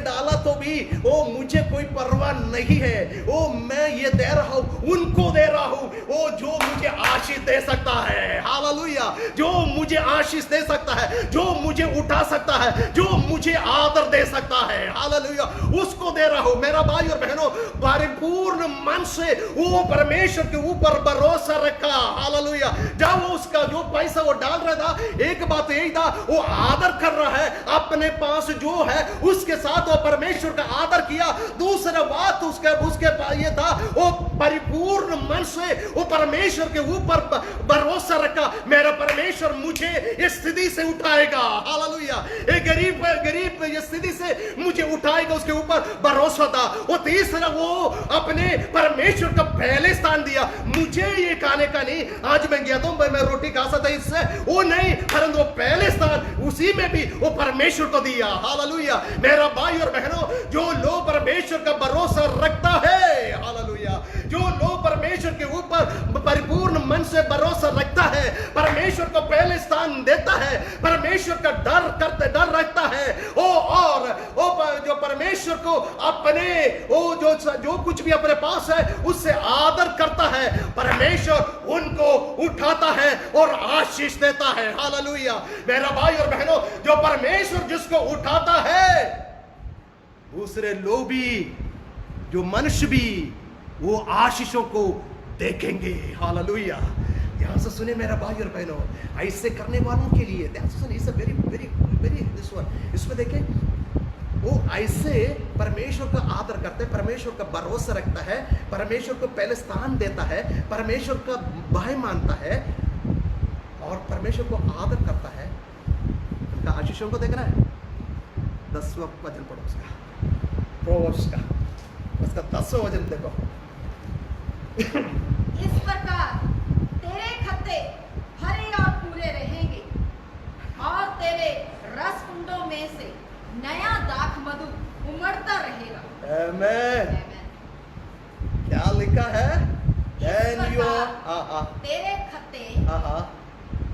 डाला तो भी वो मुझे कोई परवाह नहीं है, वो मैं ये दे रहा हूं, उनको दे रहा हूं, वो जो मुझे आशीष दे सकता है, हालेलुया, जो मुझे आशीष दे सकता है, जो मुझे उठा सकता है, जो मुझे आदर दे सकता है, हालेलुया, उसको दे रहा हूं। मेरा भाई और बहनों, परिपूर्ण मन से वो परमेश्वर के ऊपर भरोसा रखा, हालेलुया। जब वो उसका जो पैसा वो डाल रहा था, एक बात यही था, वो आदर कर रहा है अपने पास जो है उसके साथ, वो परमेश्वर का आदर किया। दूसरा बात उसके पास ये था, वो परिपूर्ण मन से वो परमेश्वर के ऊपर भरोसा रखा, मेरा परमेश्वर मुझे इस स्थिति से उठाएगा, हालेलुया, एक गरीब इस स्थिति से मुझे उठाएगा, उसके ऊपर भरोसा था। वो तीसरा, वो अपने परमेश्वर का पहले स्थान दिया, मुझे ये खाने का नहीं, आज मैं गया तो मैं रोटी खा सकता इससे, वो नहीं, परंतु वो पहले स्थान उसी में भी वो परमेश्वर को दिया, हालेलुया। मेरा भाई और बहनों, जो लोग परमेश्वर का भरोसा रखता है, हालेलुया, जो लोग परमेश्वर के ऊपर परिपूर्ण मन से भरोसा रखता है, परमेश्वर को पहले स्थान देता है, परमेश्वर का डर रखता है, और जो परमेश्वर को अपने वो जो कुछ भी अपने पास है उससे आदर करता है, परमेश्वर उनको उठाता है और आशीष देता है, हालेलुया। मेरा भाई और बहनों, जो परमेश्वर जिसको उठाता है, दूसरे लोग भी, जो मनुष्य भी, वो आशीषों को देखेंगे, हालेलुया। ध्यान से सुने मेरा भाई और बहनों, ऐसे करने वालों के लिए ध्यान से सुने, इसे very very very this one, इसमें देखें, वो ऐसे परमेश्वर का आदर करते हैं, परमेश्वर का भरोसा रखता है, परमेश्वर को पहले स्थान देता है, परमेश्वर का भाई मानता है और परमेश्वर को आदर करता है, उनका आशीषों को देख रहा है। 10वां वचन पढ़ो उसका, प्रोवर्ब्स का, उसका 10वां वचन देखो। इस प्रकार तेरे खत्ते हरे और पूरे रहेंगे, और तेरे रस कुंडों में से नया दाख मधु उमड़ता रहेगा। आमेन। क्या लिखा है? तेरे खत्ते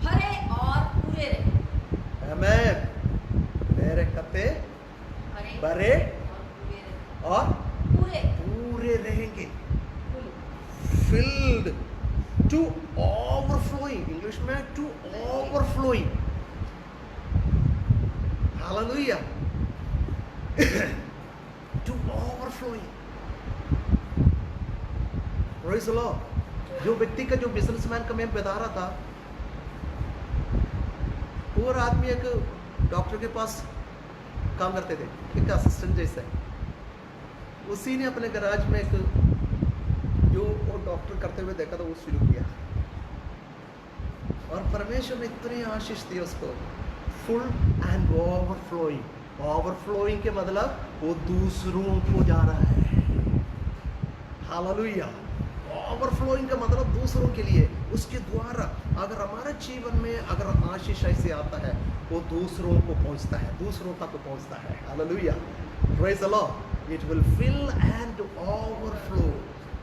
हरे और पूरे रहेंगे। आमेन। मेरे खत्ते भरे और पूरे रहेंगे, filled to overflowing, इंग्लिश में to overflowing, hallelujah, to overflowing, praise the Lord। जो व्यक्ति का, जो बिजनेसमैन का मैं बता रहा था, पूरा आदमी एक डॉक्टर के पास काम करते थे, एक असिस्टेंट जैसे, उसी ने अपने गैराज में एक जो वो डॉक्टर करते हुए देखा था, वो शुरू किया, और परमेश्वर ने इतनी आशीष दी उसको, फुल एंड ओवरफ्लोइंग। ओवरफ्लोइंग के मतलब वो दूसरों को जा रहा है, हालेलुया। ओवरफ्लोइंग का मतलब दूसरों के लिए, उसके द्वारा अगर हमारे जीवन में अगर आशीष ऐसे आता है, वो दूसरों को पहुंचता है, दूसरों तक पहुंचता है, hallelujah, praise the Lord. It will fill and overflow.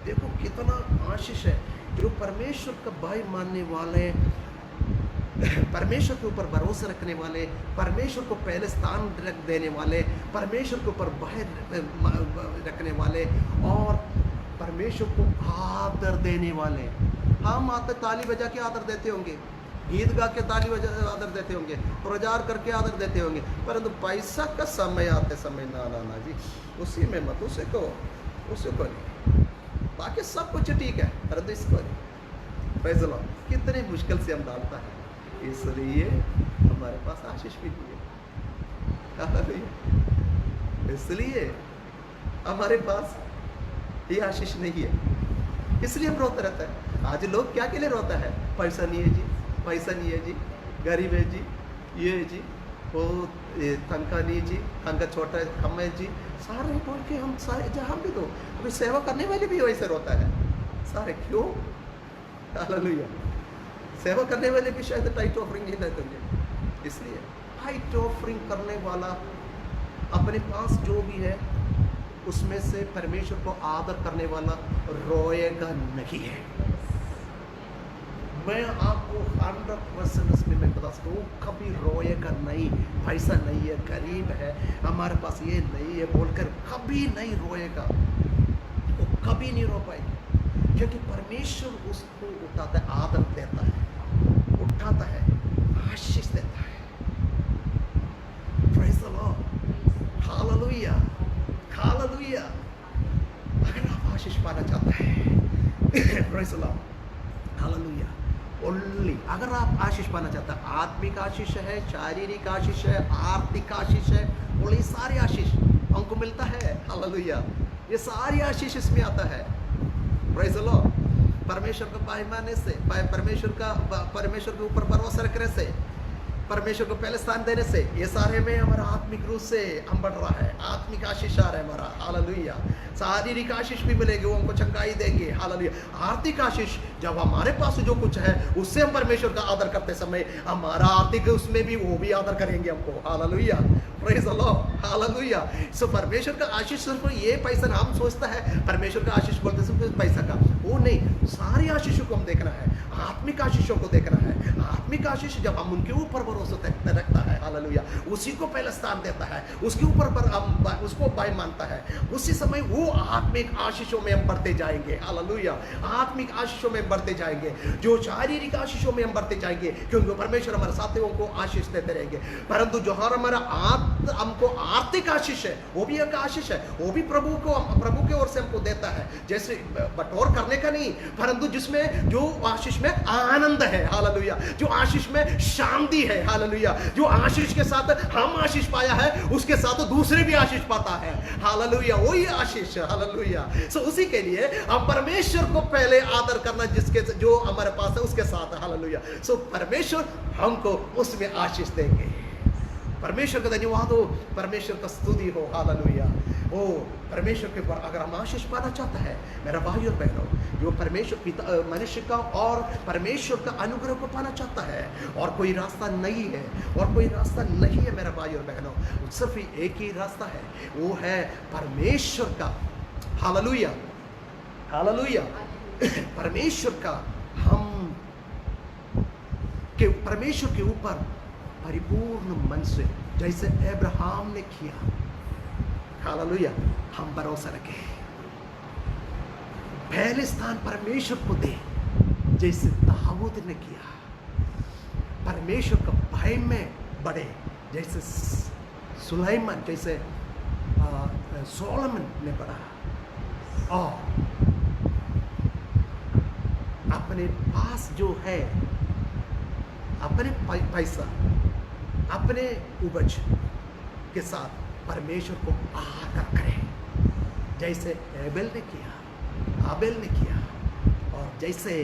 देखो कितना आशीष है। जो परमेश्वर का भाई मानने वाले, परमेश्वर के ऊपर भरोसा रखने वाले, परमेश्वर को पहले स्थान रख देने वाले, परमेश्वर के ऊपर भय रखने वाले और परमेश्वर को आदर देने वाले। हम आते ताली बजा के आदर देते होंगे, गीत गा के ताली बजा आदर देते होंगे, प्रचार करके आदर देते होंगे, परंतु पैसा का समय आते समय ना ना ना जी, उसी में मत, उसे को नहीं। बाकी सब कुछ ठीक है, परंतु इसको नहीं। Praise the Lord. कितने मुश्किल से हम डालता है, इसलिए हमारे पास आशीष भी नहीं है। इसलिए हमारे पास ये आशीष नहीं है, इसलिए हम रोते रहता है। आज लोग क्या के लिए रोता है? पैसा नहीं है जी, पैसा नहीं है जी, गरीब है जी, ये है जी, वो तनखा नहीं जी, तनखा छोटा है, कम है जी, सारे बोल के हम सारे जहाँ भी दो। अभी सेवा करने वाले भी वैसे रोता है सारे, क्यों? हालेलुया। सेवा करने वाले भी शायद टाइट ऑफरिंग नहीं देते होंगे, इसलिए टाइट ऑफरिंग करने वाला अपने पास जो भी है उसमें से परमेश्वर को आदर करने वाला रोएगा नहीं है। मैं आपको 100% उसमें मैं बता सकता हूँ, कभी रोएगा नहीं। पैसा नहीं है, गरीब है, हमारे पास ये नहीं है बोलकर कभी नहीं रोएगा, वो कभी नहीं रो पाएगी, क्योंकि परमेश्वर उसको उठाता है, आदर देता है, उठाता है, आशीष देता है। Praise the Lord, hallelujah, hallelujah. अगर आप आशीष पाना चाहते हैं, praise the Lord, hallelujah, only अगर आप आशीष पाना चाहते हैं, आत्मिक आशीष है, शारीरिक आशीष है, आर्थिक आशीष है, और ये सारी आशीष हमको मिलता है। हालेलुया, ये सारी आशीष इसमें आता है। Praise the Lord. परमेश्वर को पाइमाने से, परमेश्वर के ऊपर भरोसा रखने से, परमेश्वर को पहले स्थान देने से, ये सारे में हमारा आत्मिक रूप से हम बढ़ रहा है, आत्मिक आशीष आ रहा है हमारा। हालेलुया। शारीरिक आशीष भी मिलेगी, वो हमको चंगाई देंगे। हालेलुया। आर्थिक आशीष, जब हमारे पास जो कुछ है उससे हम परमेश्वर का आदर करते समय, हमारा आर्थिक उसमें भी वो भी आदर करेंगे हमको। Hallelujah, praise the Lord, hallelujah. So परमेश्वर का आशीष सिर्फ ये पैसा, हम सोचता है परमेश्वर का आशीष बोलते सिर्फ पैसा का, वो नहीं, सारी आशीषों को हम देखना है, आत्मिक आशीषों को देखना है। आत्मिक आशीष जब हम उनके ऊपर भरोसा रखता है, हालेलुया, उसी को पहला स्थान देता है, उसके ऊपर हम उसको भाई मानता है, उसी समय वो आत्मिक आशीषों में हम बढ़ते जाएंगे। हालेलुया, आत्मिक आशीषों में बढ़ते जाएंगे, जो शारीरिक आशीषों में हम बढ़ते जाएंगे, क्योंकि परमेश्वर हमारे साथियों को आशीष देते रहेंगे। परंतु जो हमारा हमको आर्थिक आशीष है, वो भी एक आशीष है, वो भी प्रभु की ओर से हमको देता है, जैसे बटोर करने का नहीं, परंतु जिसमें जो आशीष में आनंद है। हालेलुया, जो आशीष में शांति है। हालेलुया, जो आशीष के साथ हम आशीष पाया है, उसके साथ दूसरे भी आशीष पाता है। हालेलुया, वही आशीष। हालेलुया। सो उसी के लिए हम परमेश्वर को पहले आदर करना, जिसके जो हमारे पास है उसके साथ। हालेलुया। सो परमेश्वर हमको उसमें आशीष देंगे। परमेश्वर का धन्यवाद हो, परमेश्वर का स्तुति हो। हालेलुया। ओ परमेश्वर के ऊपर अगर हम आशीष पाना चाहता है, मेरा भाई और बहनों, जो परमेश्वर पिता मनुष्य का और परमेश्वर का अनुग्रह को पाना चाहता है, और कोई रास्ता नहीं है, और कोई रास्ता नहीं है मेरा भाई और बहनों, सिर्फ एक ही रास्ता है, वो है परमेश्वर का। Hallelujah, hallelujah. परमेश्वर का, हम के परमेश्वर के ऊपर परिपूर्ण मन से, जैसे अब्राहम ने किया, हालेलुया, हम भरोसा रखें। पहले स्थान परमेश्वर को दे, जैसे दाऊद ने किया। परमेश्वर का भय में बढ़े, जैसे सुलेमान, जैसे सोलोमन ने बढ़ा। और अपने पास जो है, अपने पैसा, अपने उपज के साथ परमेश्वर को आदर करें, जैसे एबेल ने किया, आबेल ने किया, और जैसे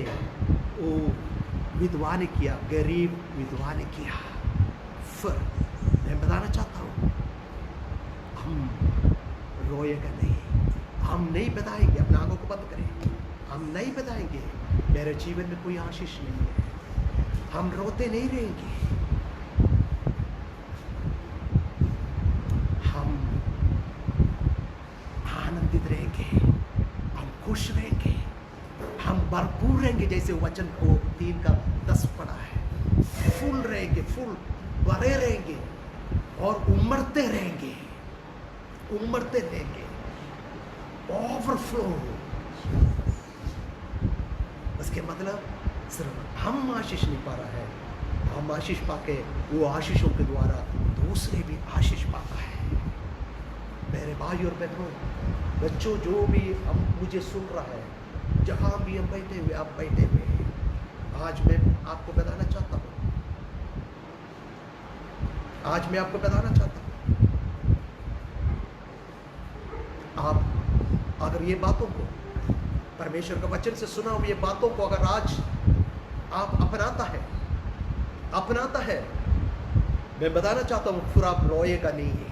वो विधवा ने किया, गरीब विधवा ने किया। फिर मैं बताना चाहता हूँ, हम रोएगा नहीं, हम नहीं बताएंगे, अपने आंखों को बंद करें, हम नहीं बताएंगे मेरे जीवन में कोई आशीष नहीं है, हम रोते नहीं रहेंगे, हम आनंदित रहेंगे, हम खुश रहेंगे, हम भरपूर रहेंगे, जैसे वचन को 3:10 पढ़ा है, फुल रहेंगे, फुल भरे रहेंगे और उमड़ते रहेंगे। उमड़ते रहेंगे, ओवरफ्लो। उसके मतलब सिर्फ हम आशीष नहीं पा रहा है, हम आशीष पाके वो आशीषों के द्वारा दूसरे भी आशीष पाता है। मेरे भाई और बहनों, बच्चों, जो भी हम मुझे सुन रहा है, जहां भी हम बैठे हुए, आप बैठे हुए हैं, आज मैं आपको बताना चाहता हूं, आज मैं आपको बताना चाहता हूं, आप अगर ये बातों को, परमेश्वर का वचन से सुना हुई ये बातों को अगर आज आप अपनाता है, मैं बताना चाहता हूं, फिर आप रोएगा नहीं है,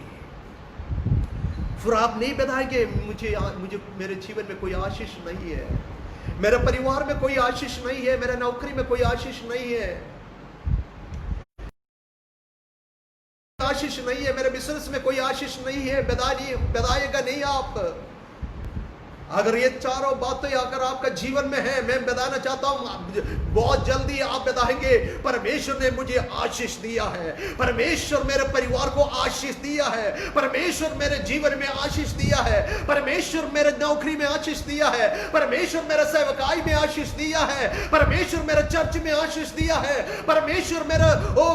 फिर आप नहीं बताएंगे मुझे मेरे जीवन में कोई आशीष नहीं है, मेरे परिवार में कोई आशीष नहीं है, मेरे नौकरी में कोई आशीष नहीं है, आशीष नहीं है, मेरे बिजनेस में कोई आशीष नहीं है, बताइएगा नहीं आप। अगर ये चारों बातें अगर आपका जीवन में है, मैं बताना चाहता हूं, बहुत जल्दी आप बताएंगे, परमेश्वर ने मुझे आशीष दिया है, परमेश्वर मेरे परिवार को आशीष दिया है, परमेश्वर मेरे जीवन में आशीष दिया है, परमेश्वर मेरे नौकरी में आशीष दिया है, परमेश्वर मेरे सेवकाई में आशीष दिया है, परमेश्वर मेरे चर्च में आशीष दिया है, परमेश्वर मेरे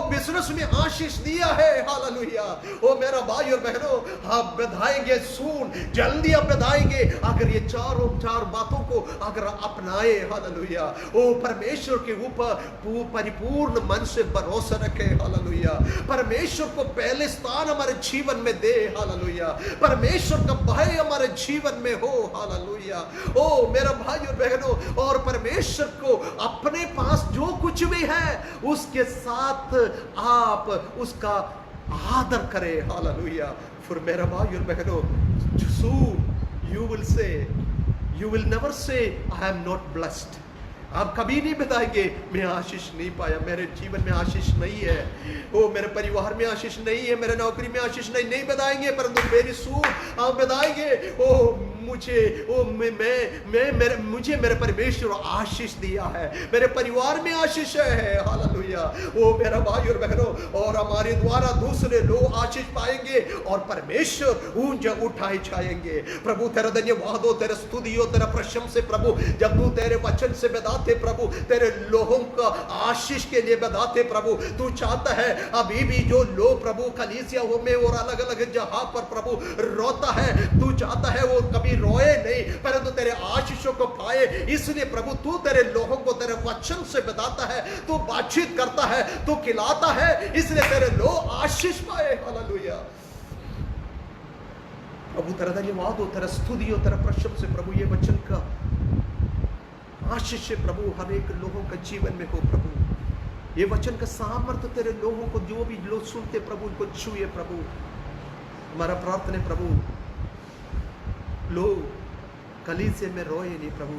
बिजनेस में आशीष दिया है। हालेलुया। ओ मेरा भाई और बहनों, आप बताएंगे, सुन, जल्दी आप बताएंगे अगर ये चार बातों को अगर अपनाए। हालेलुया। ओ परमेश्वर के ऊपर परिपूर्ण मन से भरोसा रखे। हालेलुया। परमेश्वर को पहले स्थान हमारे जीवन में दे। हालेलुया। परमेश्वर का भय हमारे जीवन में हो। हालेलुया। ओ मेरा भाई और बहनों, और परमेश्वर को अपने पास जो कुछ भी है उसके साथ आप उसका आदर करें। हालेलुया। फिर मेरा भाई और बहनों, you will never say I am not blessed. आप कभी नहीं बताएंगे मैं आशीष नहीं पाया, मेरे जीवन में आशीष नहीं है, ओ मेरे परिवार में आशीष नहीं है, मेरे नौकरी में आशीष नहीं बताएंगे, परंतु मेरी सूर आप बताएंगे, ओ मुझे मेरे परमेश्वर आशीष दिया है, मेरे परिवार में आशीष है। हालेलुया। ओ मेरा भाई और बहनों, और हमारे द्वारा दूसरे लोग आशीष पाएंगे और परमेश्वर ऊंचा उठाए जाएंगे। प्रभु तेरा धन्यवाद हो, तेरा स्तुति हो, तेरा प्रशंसा प्रभु, जब तू तेरे वचन से बताते प्रभु, तेरे लोगों का आशीष के लिए बताते प्रभु, तू चाहता है अभी भी जो लोग प्रभु कलीसिया में और अलग अलग जहां पर प्रभु रोता है, तू चाहता है वो कभी रोए नहीं, परंतु तेरे आशीषों को पाए। इसलिए प्रभु तू तेरे लोगों को तेरे वचन से बताता है, तू बातचीत करता है, तू खिलाता है, इसलिए तेरे लोग आशीष पाए। हालेलुया। प्रभु तेरा धन्यवाद हो, तेरा स्तुति हो, तेरा प्रशंसा प्रभु, ये वचन का आशीष प्रभु हर एक लोगों का जीवन में हो प्रभु। ये वचन का सामर्थ्य तेरे लोगों को, जो भी लोग सुनते प्रभु, उनको छुए प्रभु। हमारा प्रार्थना है प्रभु, लोग कलीसिया में रोए नहीं प्रभु,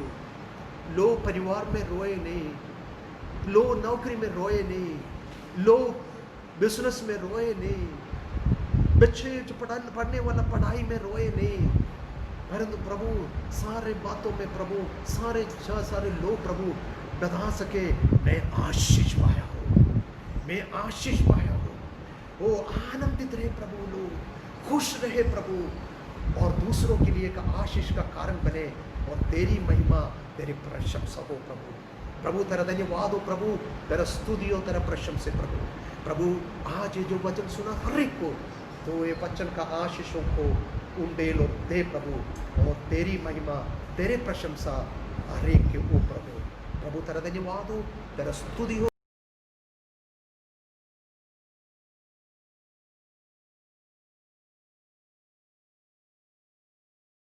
लोग परिवार में रोए नहीं, लोग नौकरी में रोए नहीं, लोग बिजनेस में रोए नहीं, बच्चे जो पढ़ने वाला पढ़ाई में रोए नहीं, परंतु प्रभु सारे बातों में प्रभु सारे लोग प्रभु बता सके मैं आशीष पाया हूँ, मैं आशीष पाया हूँ। वो आनंदित रहे प्रभु, लोग खुश रहे प्रभु, और दूसरों के लिए का आशीष का कारण बने, और तेरी महिमा तेरी प्रशंसा हो प्रभु। प्रभु तेरा धन्यवाद हो प्रभु, तेरा स्तुति हो, तेरा प्रशंसा प्रभु। प्रभु आज ये जो वचन सुना हर एक को, तो ये वचन का आशीषों को उंडेल और दे प्रभु, और तेरी महिमा तेरे प्रशंसा हर एक के ऊपर हो प्रभु। तेरा धन्यवाद हो, तेरा स्तुति हो।